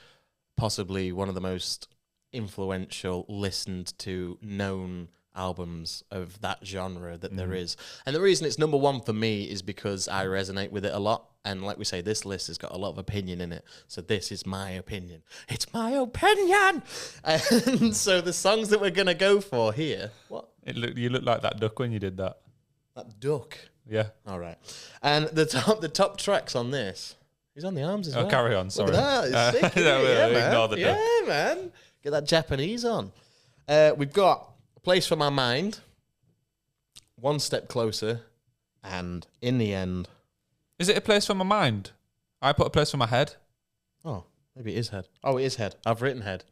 possibly one of the most influential, listened to, known albums of that genre that there is. And the reason it's number one for me is because I resonate with it a lot. And like we say, this list has got a lot of opinion in it. So this is my opinion. It's my opinion! And so the songs that we're going to go for here... What? You look like that duck when you did that. That duck? Yeah. All right. And the top tracks on this... He's on the arms as well. Oh, carry on. Sorry. Look at that. It's sick, isn't it? Yeah, man. Ignore the duck. Yeah, man. Get that Japanese on. We've got A Place for My Mind, One Step Closer, and In the End. Is it A Place for My Mind? I put A Place for My Head. Oh, maybe it is Head. Oh, it is Head. I've written Head.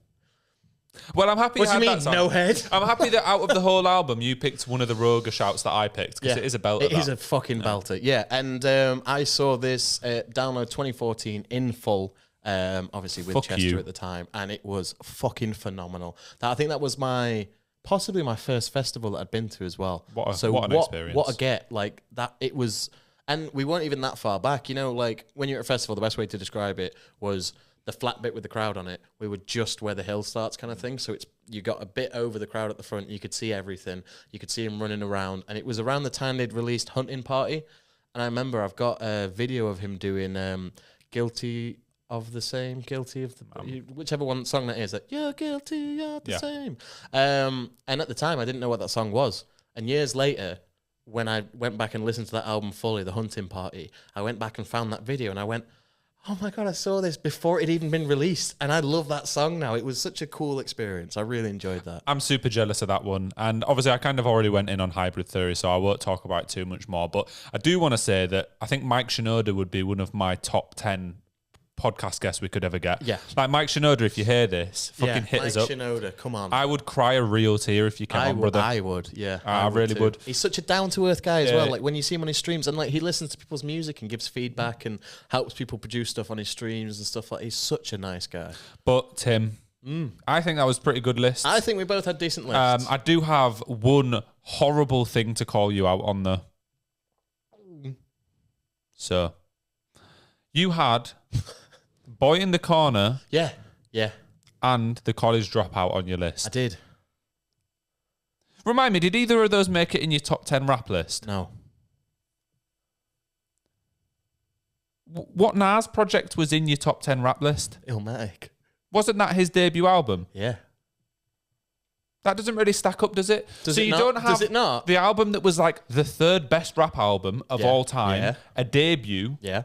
Well, I'm happy. What do you mean, that song. no head? I'm happy that out of the whole album, you picked one of the roguer shouts that I picked because it is a belter. It is a fucking belter. Yeah, and I saw this download 2014 in full. Obviously with Chester at the time, and it was fucking phenomenal. I think that was possibly my first festival that I'd been to as well. What an experience. What a get, like that. It was, and we weren't even that far back. Like when you're at a festival, the best way to describe it was the flat bit with the crowd on it. We were just where the hill starts, kind of thing. So you got a bit over the crowd at the front. You could see everything. You could see him running around, and it was around the time they'd released Hunting Party. And I remember I've got a video of him doing Guilty of the Same, whichever one song that is, that you're guilty, you're the same. And at the time, I didn't know what that song was. And years later, when I went back and listened to that album fully, The Hunting Party, I went back and found that video, and I went, oh my God, I saw this before it even been released. And I love that song now. It was such a cool experience. I really enjoyed that. I'm super jealous of that one. And obviously I kind of already went in on Hybrid Theory, so I won't talk about it too much more. But I do want to say that I think Mike Shinoda would be one of my top 10 podcast guests we could ever get. Yeah. Like Mike Shinoda, if you hear this, fucking hit us up. Mike Shinoda, come on. I would cry a real tear if you came on, brother. I would, yeah. I really would. He's such a down-to-earth guy as well. Like when you see him on his streams, and like he listens to people's music and gives feedback and helps people produce stuff on his streams and stuff like. He's such a nice guy. But Tim, I think that was a pretty good list. I think we both had decent lists. I do have one horrible thing to call you out on though. So, you had Boy in the Corner. Yeah. And The College Dropout on your list. I did. Remind me, did either of those make it in your top 10 rap list? No. What Nas project was in your top 10 rap list? Illmatic. Wasn't that his debut album? Yeah. That doesn't really stack up, does it? Does it not? The album that was like the third best rap album of all time, a debut. Yeah.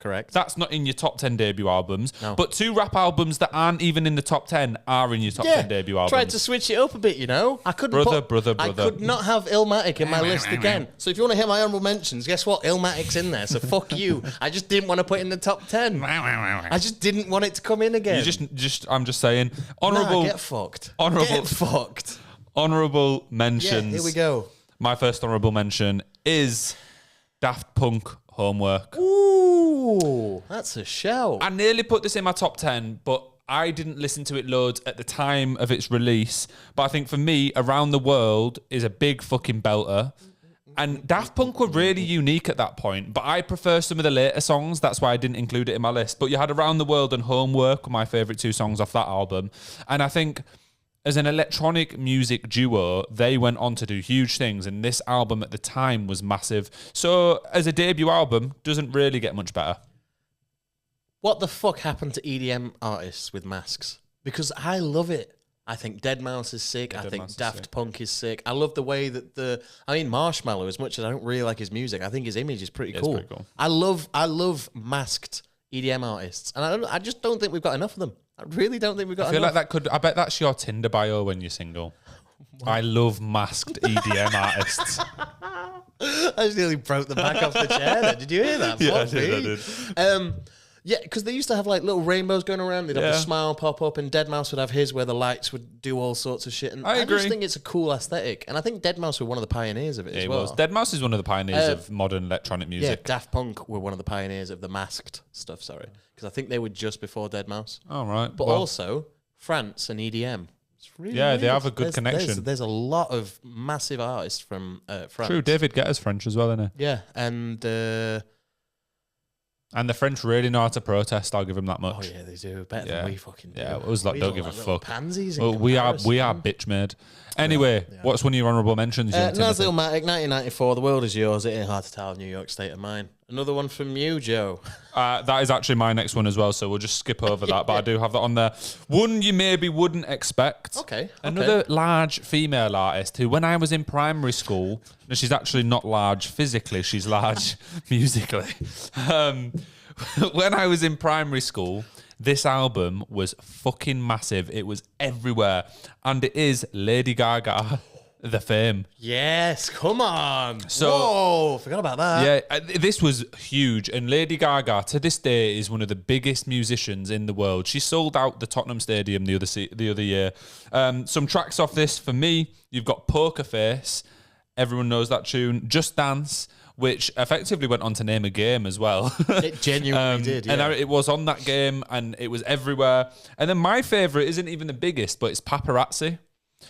Correct. That's not in your top 10 debut albums. No. But 2 rap albums that aren't even in the top 10 are in your top 10 debut albums. Tried to switch it up a bit, you know. I couldn't Brother. I could not have Illmatic in my list again. So if you want to hear my honourable mentions, guess what? Illmatic's in there. So fuck you. I just didn't want to put it in the top 10. I just didn't want it to come in again. I'm just saying. Honourable. Get fucked. Honourable. Get fucked. Honourable mentions. Yeah, here we go. My first honourable mention is Daft Punk Homework. Ooh, that's a shout. I nearly put this in my top 10, but I didn't listen to it loads at the time of its release. But I think for me, Around the World is a big fucking belter. And Daft Punk were really unique at that point, but I prefer some of the later songs. That's why I didn't include it in my list. But you had Around the World and Homework were my favourite 2 songs off that album. And I think as an electronic music duo, they went on to do huge things, and this album at the time was massive. So as a debut album, doesn't really get much better. What the fuck happened to EDM artists with masks? Because I love it. I think Deadmau5 is sick. I think Daft Punk is sick. I love the way that Marshmallow, as much as I don't really like his music, I think his image is pretty cool. Pretty cool. I love masked EDM artists, and I just don't think we've got enough of them. I really don't think we've got enough. I bet that's your Tinder bio when you're single. I love masked EDM artists. I just nearly broke the back off the chair there. Did you hear that? Yeah, I did. Yeah, because they used to have like little rainbows going around. They'd have the smile pop up, and Deadmau5 would have his where the lights would do all sorts of shit. And I agree. just think it's a cool aesthetic. And I think Deadmau5 were one of the pioneers of it as well. Deadmau5 is one of the pioneers of modern electronic music. Yeah, Daft Punk were one of the pioneers of the masked stuff, because I think they were just before Deadmau5. All right. But also, France and EDM. It's really weird. They have a good connection. There's a lot of massive artists from France. True, David Guetta's French as well, isn't he? Yeah, and the French really know how to protest. I'll give them that much. Oh yeah, they do better than we fucking do. Yeah, it was like don't give a fuck. Pansies. Well, we are bitch made. Anyway, what's one of your honourable mentions? Nas Illmatic, 1994. The world is yours. It ain't hard to tell. New York State of Mine. Another one from you, Joe. That is actually my next one as well. So we'll just skip over that. But I do have that on there. One you maybe wouldn't expect. Okay. Another large female artist who, when I was in primary school, no, she's actually not large physically. She's large musically. When I was in primary school, this album was fucking massive. It was everywhere. And it is Lady Gaga, The Fame. Yes, come on. Whoa, forgot about that. Yeah, this was huge. And Lady Gaga, to this day, is one of the biggest musicians in the world. She sold out the Tottenham Stadium the other year. Some tracks off this, for me, you've got Poker Face. Everyone knows that tune. Just Dance, which effectively went on to name a game as well. It genuinely did, yeah. And it was on that game, and it was everywhere. And then my favourite isn't even the biggest, but it's Paparazzi.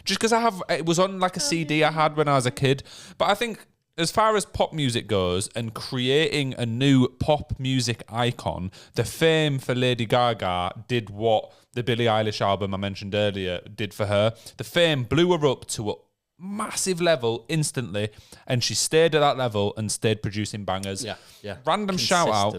Just because it was on like a CD I had when I was a kid. But I think as far as pop music goes and creating a new pop music icon, The Fame for Lady Gaga did what the Billie Eilish album I mentioned earlier did for her. The Fame blew her up to a massive level instantly, and she stayed at that level and stayed producing bangers. Yeah. Random shout out.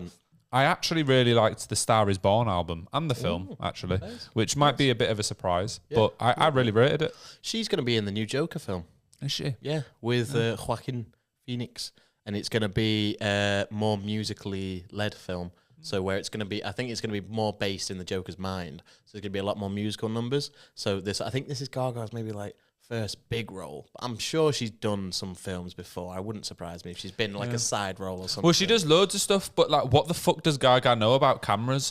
I actually really liked the Star Is Born album and the film, actually, which might be a bit of a surprise, but I really rated it. She's going to be in the new Joker film. Is she? Yeah, with Joaquin Phoenix, and it's going to be a more musically led film. So where it's going to be, I think it's going to be more based in the Joker's mind. So there's going to be a lot more musical numbers. So I think this is Gaga's maybe like first big role. I'm sure she's done some films before. I wouldn't surprise me if she's been like a side role or something. Well, she does loads of stuff, but like, what the fuck does Gaga know about cameras?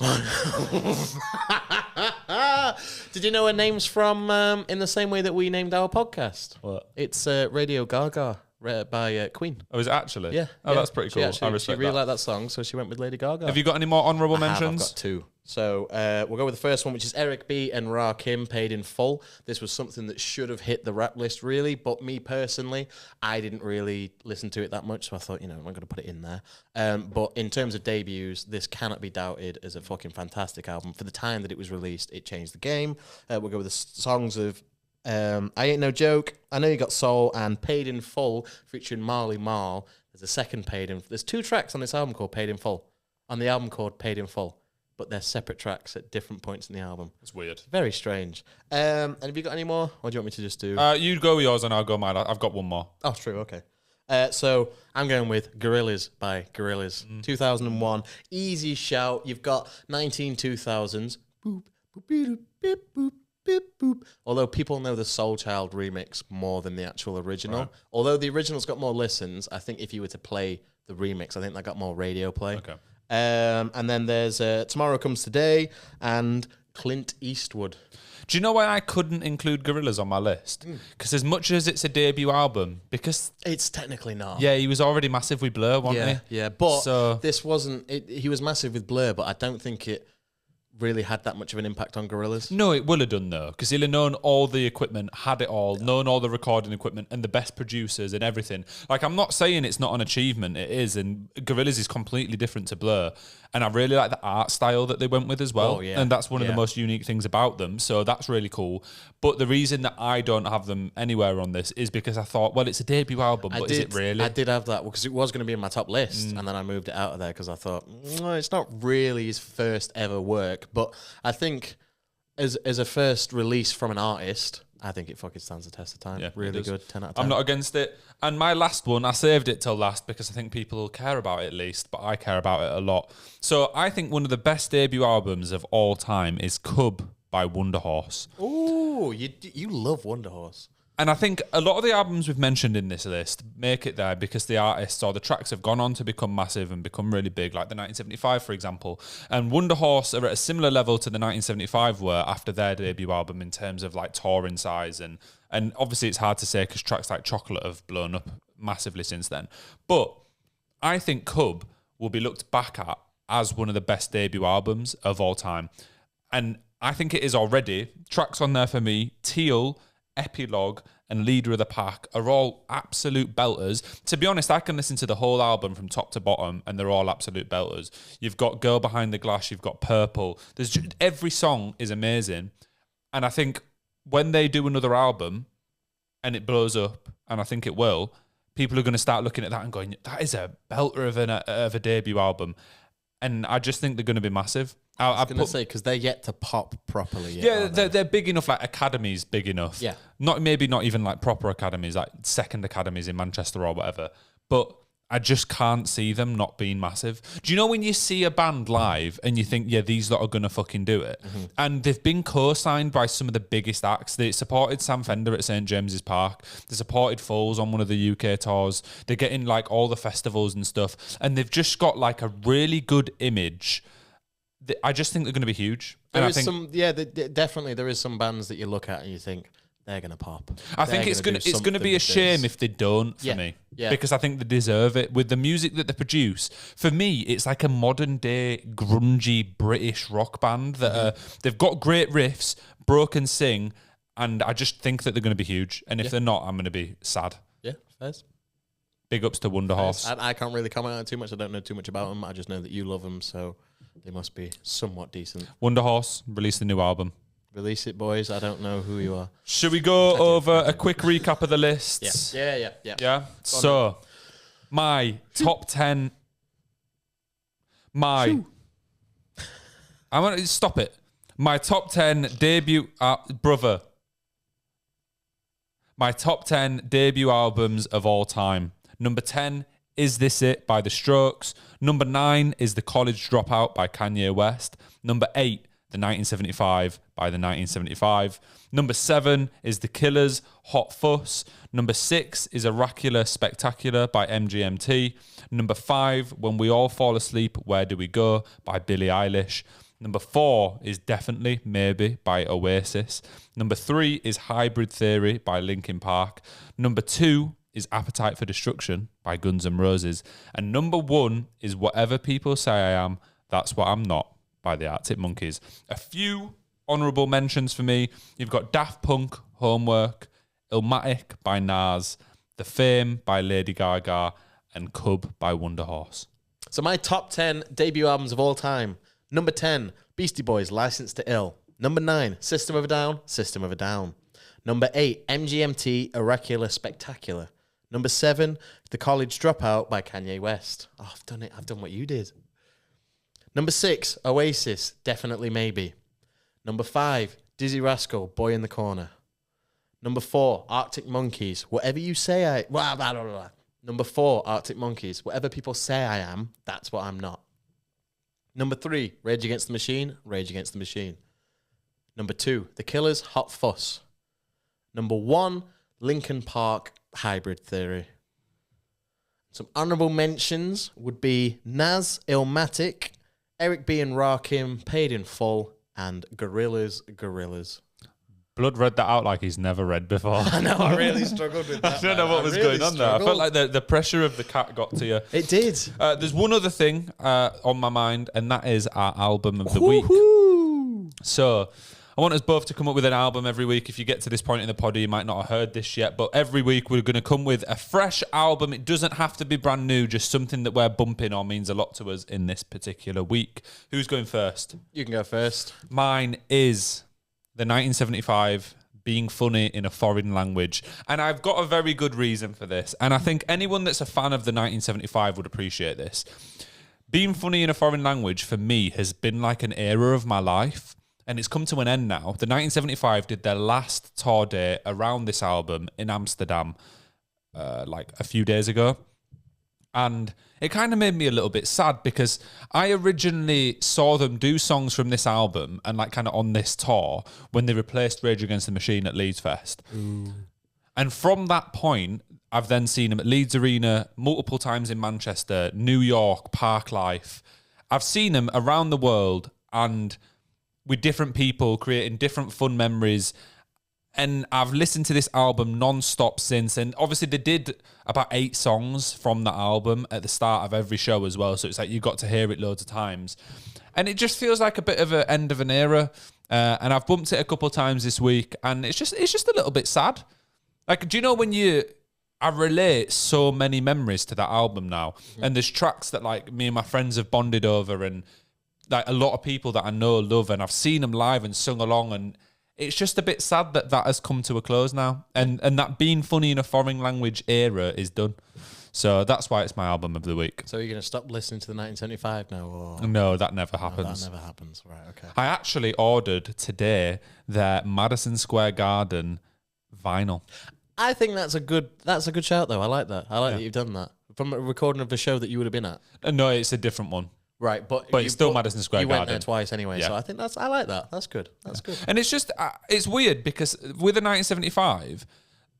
Did you know her name's from in the same way that we named our podcast? What? It's Radio Gaga by Queen. Oh, is it actually? Yeah. Oh, that's pretty cool. She really liked that song, so she went with Lady Gaga. Have you got any more honourable mentions? I've got 2. So we'll go with the first one, which is Eric B. and Rakim, Paid in Full. This was something that should have hit the rap list, really. But me personally, I didn't really listen to it that much. So I thought, I'm going to put it in there. But in terms of debuts, this cannot be doubted as a fucking fantastic album. For the time that it was released, it changed the game. We'll go with the songs of I Ain't No Joke, I Know You Got Soul, and Paid in Full, featuring Marley Marl. There's a second There's 2 tracks on this album called Paid in Full. On the album called Paid in Full. But they're separate tracks at different points in the album. It's weird. Very strange. And have you got any more? Or do you want me to just do... You go with yours and I'll go mine. I've got one more. Oh, true, okay. So I'm going with Gorillaz by Gorillaz. 2001. Easy shout. You've got 2000s. Boop, boop, boop, boop, boop, boop, boop. Although people know the Soul Child remix more than the actual original. Right. Although the original's got more listens, I think if you were to play the remix, I think that got more radio play. Okay. And then there's Tomorrow Comes Today and Clint Eastwood. Do you know why I couldn't include Gorillaz on my list? Because as much as it's a debut album, because... It's technically not. Yeah, he was already massive with Blur, wasn't he? Yeah, but this wasn't... He was massive with Blur, but I don't think it really had that much of an impact on Gorillaz. No, it will have done, though, because he'll have known all the equipment, had it all, known all the recording equipment and the best producers and everything. Like, I'm not saying it's not an achievement, it is, and Gorillaz is completely different to Blur. And I really like the art style that they went with as well. Oh, yeah. And that's one of the most unique things about them. So that's really cool. But the reason that I don't have them anywhere on this is because I thought, well, it's a debut album, but is it really? I did have that because it was going to be in my top list. And then I moved it out of there because I thought, no, it's not really his first ever work. But I think as a first release from an artist, I think it fucking stands the test of time. Yeah, really good, 10 out of 10. I'm not against it. And my last one, I saved it till last because I think people care about it at least, but I care about it a lot. So I think one of the best debut albums of all time is Cub by Wonderhorse. Ooh, you love Wonderhorse. And I think a lot of the albums we've mentioned in this list make it there because the artists or the tracks have gone on to become massive and become really big, like the 1975, for example. And Wonderhorse are at a similar level to the 1975 were after their debut album in terms of like touring size. And obviously it's hard to say because tracks like Chocolate have blown up massively since then. But I think Cub will be looked back at as one of the best debut albums of all time. And I think it is already. Tracks on there for me, Teal, Epilogue and Leader of the Pack are all absolute belters. To be honest, I can listen to the whole album from top to bottom and they're all absolute belters. You've got Girl Behind the Glass, you've got Purple. Every song is amazing. And I think when they do another album and it blows up, and I think it will, people are going to start looking at that and going, that is a belter of a debut album. And I just think they're going to be massive. I was going to say, because they're yet to pop properly yet, yeah, they're big enough, like academies big enough. Yeah. Maybe not even like proper academies, like second academies in Manchester or whatever. But I just can't see them not being massive. Do you know when you see a band live and you think, yeah, these lot are going to fucking do it? Mm-hmm. And they've been co-signed by some of the biggest acts. They supported Sam Fender at St. James's Park. They supported Foles on one of the UK tours. They're getting like all the festivals and stuff. And they've just got like a really good image. I just think they're going to be huge. Definitely there is some bands that you look at and you think they're going to pop. I think it's going to be a shame if they don't for me. Yeah. Because I think they deserve it. With the music that they produce, for me, it's like a modern day grungy British rock band that they've got great riffs, broken sing, and I just think that they're going to be huge. And if they're not, I'm going to be sad. Yeah, fairs. Big ups to Wonderhorse. I can't really comment on it too much. I don't know too much about them. I just know that you love them, so they must be somewhat decent. Wonderhorse released a new album. Release it, boys. I don't know who you are. Should we go over a quick recap of the lists? Yeah. So, my top 10. I'm going to stop it. My top 10 debut... brother. My top 10 debut albums of all time. Number 10, Is This It by The Strokes. Number 9 is The College Dropout by Kanye West. Number 8, The 1975 by The 1975. Number 7 is The Killers, Hot Fuss. Number 6 is Oracular Spectacular by MGMT. Number 5, When We All Fall Asleep, Where Do We Go by Billie Eilish. Number 4 is Definitely Maybe by Oasis. Number 3 is Hybrid Theory by Linkin Park. Number 2 is Appetite for Destruction by Guns N' Roses. And number 1 is Whatever People Say I Am, That's What I'm Not by the Arctic Monkeys. A few honourable mentions for me. You've got Daft Punk, Homework, Illmatic by Nas, The Fame by Lady Gaga, and Cub by Wonderhorse. So my top 10 debut albums of all time. Number 10, Beastie Boys, License to Ill. Number 9, System of a Down, System of a Down. Number 8, MGMT, Oracular Spectacular. Number 7, The College Dropout by Kanye West. Oh, I've done it. I've done what you did. Number 6, Oasis, Definitely Maybe. Number 5, Dizzy Rascal, Boy in the Corner. Number 4, Arctic Monkeys, Whatever You Say I... Blah, blah, blah, blah. Number 4, Arctic Monkeys. Whatever people say I am, that's what I'm not. Number 3, Rage Against the Machine. Rage Against the Machine. Number 2, The Killers, Hot Fuss. Number 1, Linkin Park, Hybrid Theory. Some honourable mentions would be Nas, Illmatic, Eric B. and Rakim, Paid in Full, and Gorillaz. Blood read that out like he's never read before. I know, I really struggled with that. I don't know what was going on there. I felt like the pressure of the cat got to you. It did. There's one other thing on my mind, and that is our album of the week. So I want us both to come up with an album every week. If you get to this point in the pod, you might not have heard this yet, but every week we're going to come with a fresh album. It doesn't have to be brand new, just something that we're bumping or means a lot to us in this particular week. Who's going first? You can go first. Mine is the 1975 Being Funny in a Foreign Language. And I've got a very good reason for this. And I think anyone that's a fan of the 1975 would appreciate this. Being Funny in a Foreign Language, for me, has been like an era of my life. And it's come to an end now. The 1975 did their last tour date around this album in Amsterdam like a few days ago. And it kind of made me a little bit sad because I originally saw them do songs from this album and like kind of on this tour when they replaced Rage Against the Machine at Leeds Fest. Ooh. And from that point, I've then seen them at Leeds Arena multiple times in Manchester, New York, Parklife. I've seen them around the world and with different people creating different fun memories. And I've listened to this album non-stop since. And obviously they did about 8 songs from the album at the start of every show as well. So it's like you got to hear it loads of times. And it just feels like a bit of an end of an era. And I've bumped it a couple of times this week. And it's just a little bit sad. Like, do you know when I relate so many memories to that album now. Mm-hmm. And there's tracks that like me and my friends have bonded over and like a lot of people that I know love. And I've seen them live and sung along, and it's just a bit sad that has come to a close now. And that Being Funny in a Foreign Language era is done. So that's why it's my album of the week. So you're going to stop listening to the 1975 now? Or? No, that never happens. No, that never happens. Right, okay. I actually ordered today their Madison Square Garden vinyl. I think that's a good shout, though. I like that. I like that you've done that. From a recording of the show that you would have been at? No, it's a different one. Right, but it's still Madison Square Garden. You went there twice anyway, so I think I like that. That's good. That's good. And it's just, it's weird because with the 1975,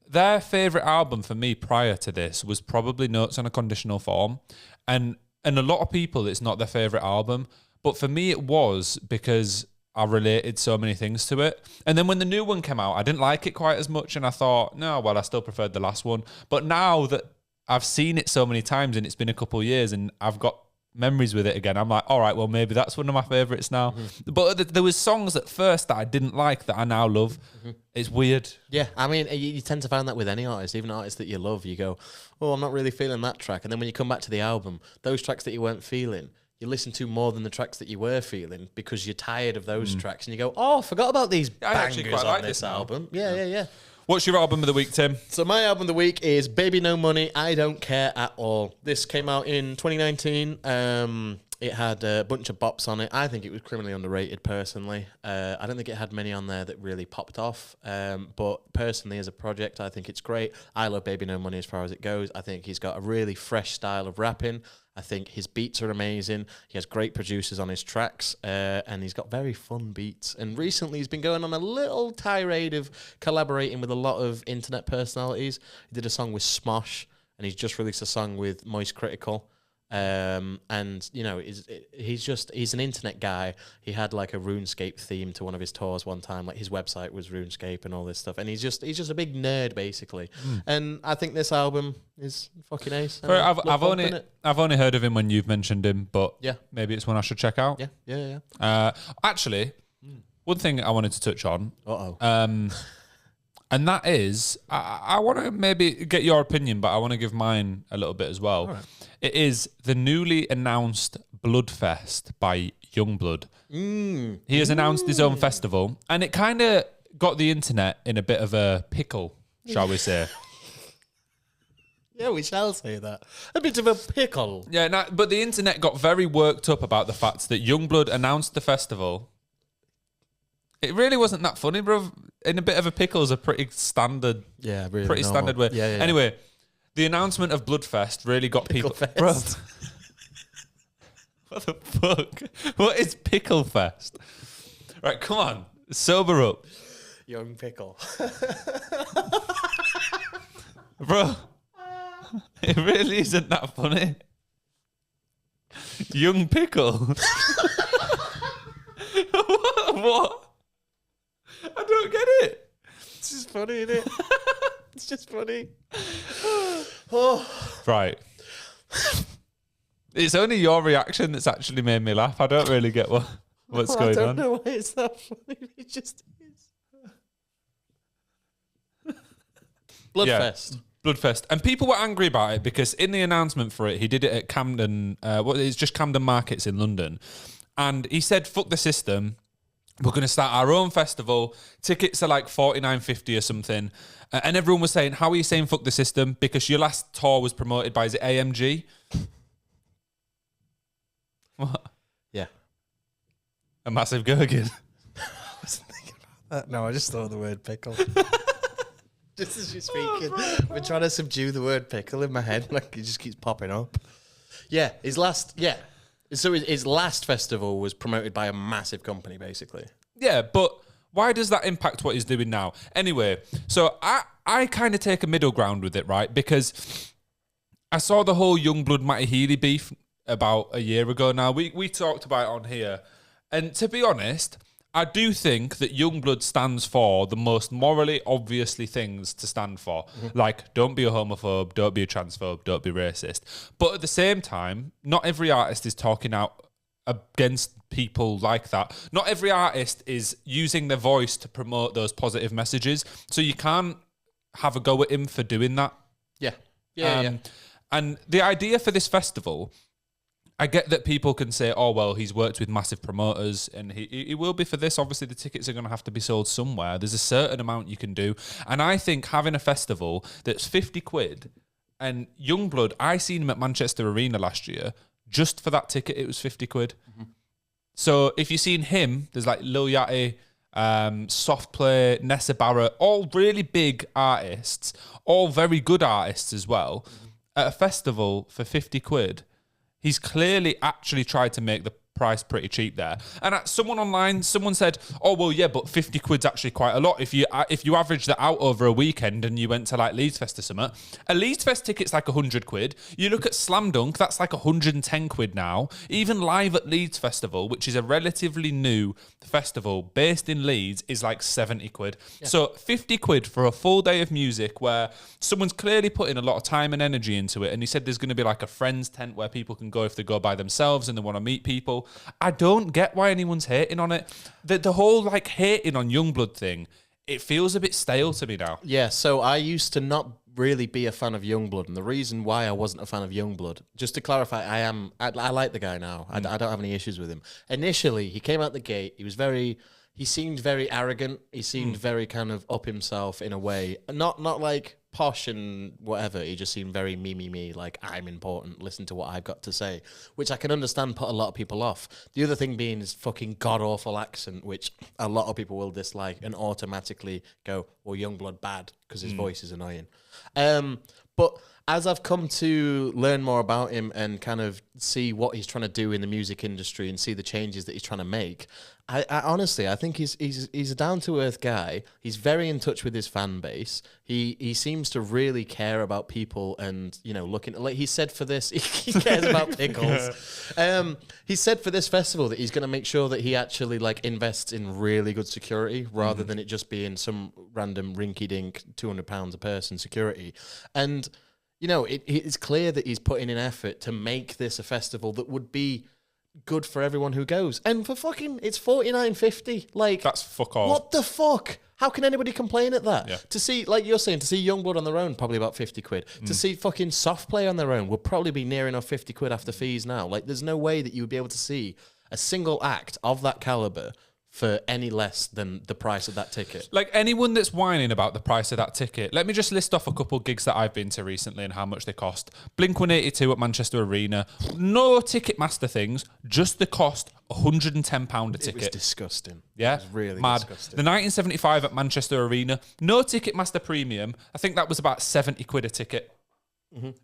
their favourite album for me prior to this was probably Notes on a Conditional Form. And a lot of people, it's not their favourite album. But for me, it was because I related so many things to it. And then when the new one came out, I didn't like it quite as much. And I thought, no, well, I still preferred the last one. But now that I've seen it so many times and it's been a couple of years and I've got memories with it again, I'm like, all right, well, maybe that's one of my favourites now. Mm-hmm. But there was songs at first that I didn't like that I now love. Mm-hmm. It's weird. Yeah, I mean, you tend to find that with any artist, even artists that you love. You go, oh, I'm not really feeling that track. And then when you come back to the album, those tracks that you weren't feeling, you listen to more than the tracks that you were feeling because you're tired of those tracks. And you go, oh, I forgot about these bangers on like this album. Yeah. What's your album of the week, Tim? So my album of the week is Baby No Money, I Don't Care At All. This came out in 2019. It had a bunch of bops on it. I think it was criminally underrated, personally. I don't think it had many on there that really popped off. But personally, as a project, I think it's great. I love Baby No Money as far as it goes. I think he's got a really fresh style of rapping. I think his beats are amazing. He has great producers on his tracks, and he's got very fun beats. And recently, he's been going on a little tirade of collaborating with a lot of internet personalities. He did a song with Smosh, and he's just released a song with Moist Critical. And you know, he's an internet guy. He had like a RuneScape theme to one of his tours one time. Like his website was RuneScape and all this stuff. And he's just a big nerd basically. And I think this album is fucking ace. I've only heard of him when you've mentioned him, but yeah, maybe it's one I should check out. Yeah. Actually, one thing I wanted to touch on. And that is, I want to maybe get your opinion, but I want to give mine a little bit as well. Right. It is the newly announced Bludfest by Yungblud. He has announced his own festival, and it kind of got the internet in a bit of a pickle, shall we say. Yeah, we shall say that. A bit of a pickle. Yeah, but the internet got very worked up about the fact that Yungblud announced the festival. It really wasn't that funny, bro. In a bit of a pickle is a pretty standard, really pretty standard way. Yeah. Anyway, The announcement of Bludfest really got people... Fest. Bro, what the fuck? What is Pickle Fest? Right, come on. Sober up. Young Pickle. Bro, it really isn't that funny. Young Pickle. What? I don't get it. It's just funny, isn't it? It's just funny. Oh. Right. It's only your reaction that's actually made me laugh. I don't really get what's going on. I don't know why it's that funny. It just is. Bludfest. Yeah, Bludfest. And people were angry about it because in the announcement for it, he did it at Camden, it's just Camden Markets in London. And he said, fuck the system. We're going to start our own festival. Tickets are like $49.50 or something. And everyone was saying, how are you saying fuck the system? Because your last tour was promoted by, is it AMG? What? Yeah. A massive gherkin. I wasn't thinking about that. No, I just thought of the word pickle. Just as you're speaking, I've been trying to subdue the word pickle in my head. Like, it just keeps popping up. Yeah, his last festival was promoted by a massive company, basically. Yeah, but why does that impact what he's doing now? Anyway, so I kind of take a middle ground with it, right? Because I saw the whole Yungblud Matty Healy beef about a year ago now. We talked about it on here. And to be honest, I do think that Yungblud stands for the most morally obviously things to stand for. Mm-hmm. Like, don't be a homophobe, don't be a transphobe, don't be racist. But at the same time, not every artist is talking out against people like that. Not every artist is using their voice to promote those positive messages. So you can't have a go at him for doing that. Yeah. Yeah. And the idea for this festival, I get that people can say, oh, well, he's worked with massive promoters and he will be for this. Obviously, the tickets are going to have to be sold somewhere. There's a certain amount you can do. And I think having a festival that's 50 quid and Yungblud, I seen him at Manchester Arena last year. Just for that ticket, it was 50 quid. Mm-hmm. So if you've seen him, there's like Lil Yachty, Soft Play, Nessa Barrett, all really big artists, all very good artists as well. Mm-hmm. At a festival for 50 quid, he's clearly actually tried to make the price pretty cheap there. And someone online, someone said, oh, well, yeah, but 50 quid's actually quite a lot. If you average that out over a weekend and you went to like Leeds Fest or something, a Leeds Fest ticket's like 100 quid. You look at Slam Dunk, that's like 110 quid now. Even Live at Leeds Festival, which is a relatively new festival based in Leeds, is like 70 quid. Yeah. So 50 quid for a full day of music where someone's clearly putting a lot of time and energy into it. And he said there's going to be like a friends tent where people can go if they go by themselves and they want to meet people. I don't get why anyone's hating on it. The whole like hating on Yungblud thing, it feels a bit stale to me now. Yeah, so I used to not really be a fan of Yungblud, and the reason why I wasn't a fan of Yungblud, just to clarify, I like the guy now. I don't have any issues with him. Initially, he came out the gate, he seemed very arrogant. He seemed very kind of up himself in a way. Not like posh and whatever. He just seemed very me, like I'm important. Listen to what I've got to say, which I can understand put a lot of people off. The other thing being his fucking god-awful accent, which a lot of people will dislike and automatically go, well, Yungblud bad because his voice is annoying. But as I've come to learn more about him and kind of see what he's trying to do in the music industry and see the changes that he's trying to make, I honestly, I think he's a down-to-earth guy. He's very in touch with his fan base. He seems to really care about people and, you know, looking... Like he said for this, he cares about pickles. He said for this festival that he's going to make sure that he actually, like, invests in really good security rather than it just being some random rinky-dink £200 a person security. And... You know, it's clear that he's putting in effort to make this a festival that would be good for everyone who goes. And for fucking, it's $49.50. Like, that's fuck all. What the fuck? How can anybody complain at that? Yeah. To see, like you're saying, to see Yungblud on their own, probably about 50 quid. To see fucking Soft Play on their own will probably be near enough 50 quid after fees now. Like, there's no way that you would be able to see a single act of that caliber for any less than the price of that ticket. Like anyone that's whining about the price of that ticket, let me just list off a couple gigs that I've been to recently and how much they cost. Blink-182 at Manchester Arena. No Ticketmaster things, just the cost, £110 a ticket. It was disgusting. Yeah? It was really mad. disgusting. The 1975 at Manchester Arena, no Ticketmaster Premium. I think that was about 70 quid a ticket.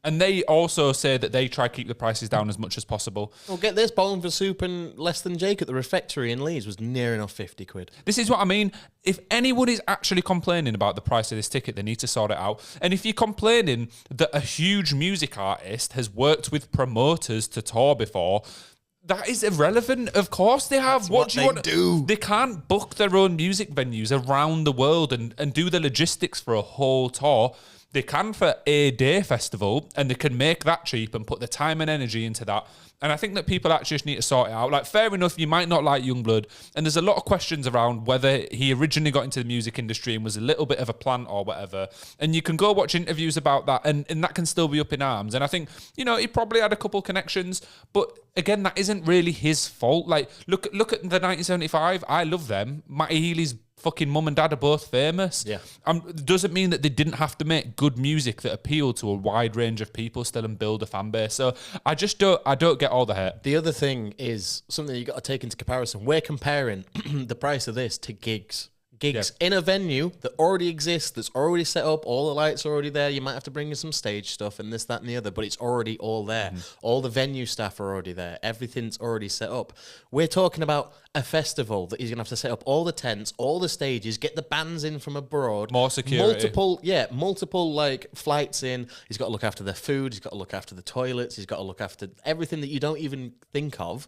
And they also say that they try to keep the prices down as much as possible. Well, get this, bowling for soup and Less Than Jake at the Refectory in Leeds was near enough 50 quid. This is what I mean. If anyone is actually complaining about the price of this ticket, they need to sort it out. And if you're complaining that a huge music artist has worked with promoters to tour before, that is irrelevant. Of course they have. What do you want to do? They can't book their own music venues around the world and do the logistics for a whole tour. They can for a day festival, and they can make that cheap and put the time and energy into that. And I think that people actually just need to sort it out. Like, fair enough, you might not like Yungblud, and there's a lot of questions around whether he originally got into the music industry and was a little bit of a plant or whatever. And you can go watch interviews about that, and that can still be up in arms. And I think, you know, he probably had a couple connections, but again, that isn't really his fault. Like, look at the 1975. I love them. Matty Healy's fucking mum and dad are both famous. Yeah. Doesn't mean that they didn't have to make good music that appealed to a wide range of people still and build a fan base. So I don't get all the hate. The other thing is something you got to take into comparison. We're comparing the price of this to gigs. Gigs in a venue that already exists, that's already set up, all the lights are already there. You might have to bring in some stage stuff and this, that, and the other, but it's already all there. All the venue staff are already there. Everything's already set up. We're talking about a festival that he's going to have to set up all the tents, all the stages, get the bands in from abroad. More security. Multiple like flights in. He's got to look after their food. He's got to look after the toilets. He's got to look after everything that you don't even think of.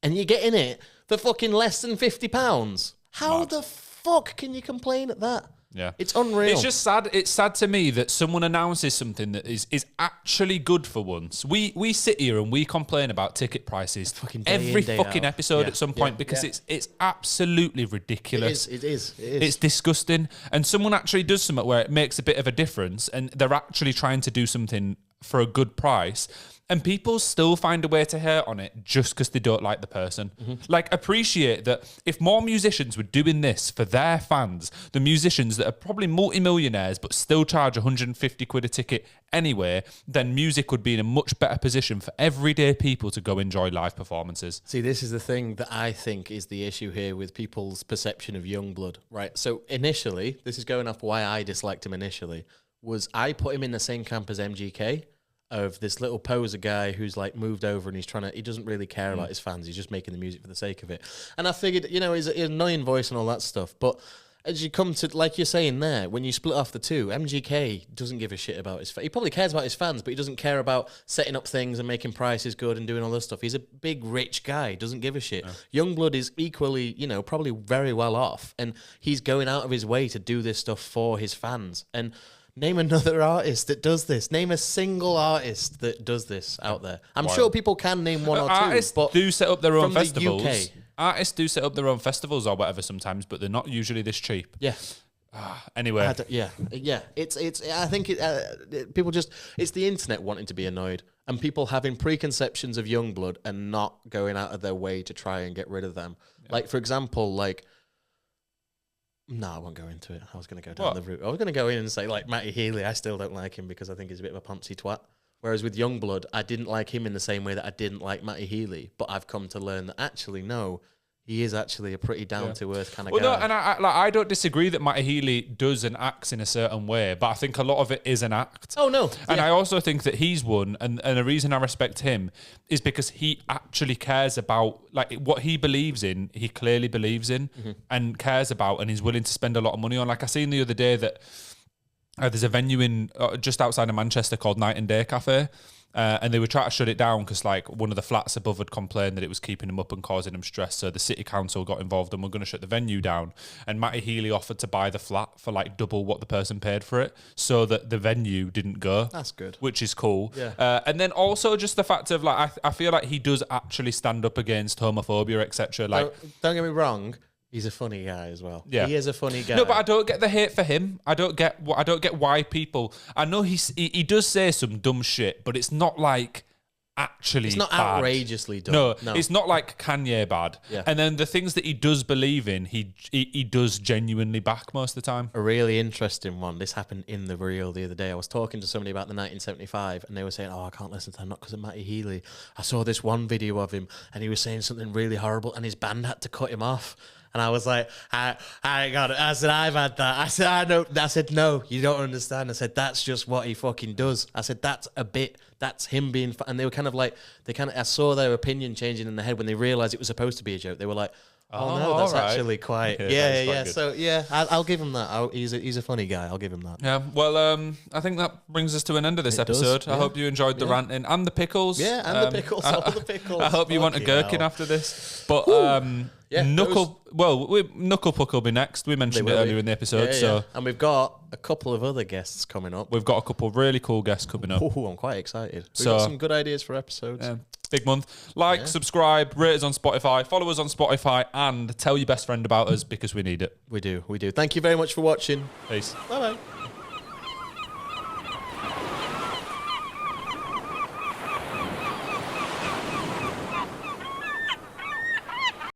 And you're getting it for fucking less than £50. How the fuck can you complain at that? Yeah. It's unreal. It's just sad. It's sad to me that someone announces something that is actually good for once. We sit here and we complain about ticket prices every fucking episode at some point because it's absolutely ridiculous. It is. It's disgusting. And someone actually does something where it makes a bit of a difference and they're actually trying to do something for a good price. And people still find a way to hate on it just because they don't like the person. Like, appreciate that if more musicians were doing this for their fans, the musicians that are probably multi-millionaires but still charge 150 quid a ticket anyway, then music would be in a much better position for everyday people to go enjoy live performances. See, this is the thing that I think is the issue here with people's perception of Yungblud, right? So initially, this is going off why I disliked him initially, was I put him in the same camp as MGK, of this little poser guy who's like moved over and he doesn't really care about his fans. He's just making the music for the sake of it. And I figured, you know, he's an annoying voice and all that stuff. But as you come to, like you're saying there, when you split off the two, MGK doesn't give a shit about his fans. He probably cares about his fans, but he doesn't care about setting up things and making prices good and doing all this stuff. He's a big, rich guy. Doesn't give a shit. Yeah. Yungblud is equally, you know, probably very well off. And he's going out of his way to do this stuff for his fans. And name another artist that does this. Name a single artist that does this out there. I'm sure people can name one or two. Artists but do set up their own festivals. The UK, artists do set up their own festivals or whatever sometimes, but they're not usually this cheap. Yeah. Anyway. I think people just, it's the internet wanting to be annoyed and people having preconceptions of Yungblud and not going out of their way to try and get rid of them. Yeah. Like, for example, like, no, I won't go into it. I was going to go down the route. I was going to go in and say, like, Matty Healy, I still don't like him because I think he's a bit of a poncy twat. Whereas with Yungblud, I didn't like him in the same way that I didn't like Matty Healy. But I've come to learn that actually, no, he is actually a pretty down-to-earth kind of guy. No, and I don't disagree that Matty Healy does and acts in a certain way, but I think a lot of it is an act. Oh, no. And I also think that he's won, and the reason I respect him is because he actually cares about, like, what he believes in, he clearly believes in and cares about and he's willing to spend a lot of money on. Like, I seen the other day that there's a venue in just outside of Manchester called Night and Day Cafe. And they were trying to shut it down because, like, one of the flats above had complained that it was keeping them up and causing them stress. So the city council got involved and were going to shut the venue down. And Matty Healy offered to buy the flat for like double what the person paid for it, so that the venue didn't go. That's good, which is cool. Yeah. And then also just the fact of, like, I feel like he does actually stand up against homophobia, etc. Like, don't get me wrong. He's a funny guy as well. Yeah, he is a funny guy. No, but I don't get the hate for him. I don't get why people. I know he does say some dumb shit, but it's not like actually It's not bad. outrageously done. No, it's not like Kanye bad. Yeah. And then the things that he does believe in, he does genuinely back most of the time. A really interesting one. This happened in the reel the other day. I was talking to somebody about the 1975, and they were saying, "Oh, I can't listen to that, not because of Matty Healy. I saw this one video of him, and he was saying something really horrible, and his band had to cut him off." And I was like, I got it. I said, I've had that. I said, I know. I said, no, you don't understand. I said, that's just what he fucking does. I said, that's a bit. That's him being. And they were kind of like, I saw their opinion changing in their head when they realized it was supposed to be a joke. They were like, oh no, that's actually quite. Yeah. So yeah, I'll give him that. He's a funny guy. I'll give him that. Yeah. Well, I think that brings us to an end of this episode. I hope you enjoyed the ranting and the pickles. Yeah, and the pickles. All the pickles. I hope you want a gherkin after this. But Knuckle Puck will be next. We mentioned it earlier in the episode. And we've got a couple of other guests coming up. We've got a couple of really cool guests coming up. Oh, I'm quite excited. We've got some good ideas for episodes. Big month. Subscribe, rate us on Spotify, follow us on Spotify, and tell your best friend about us because we need it. We do. Thank you very much for watching. Peace. Bye-bye.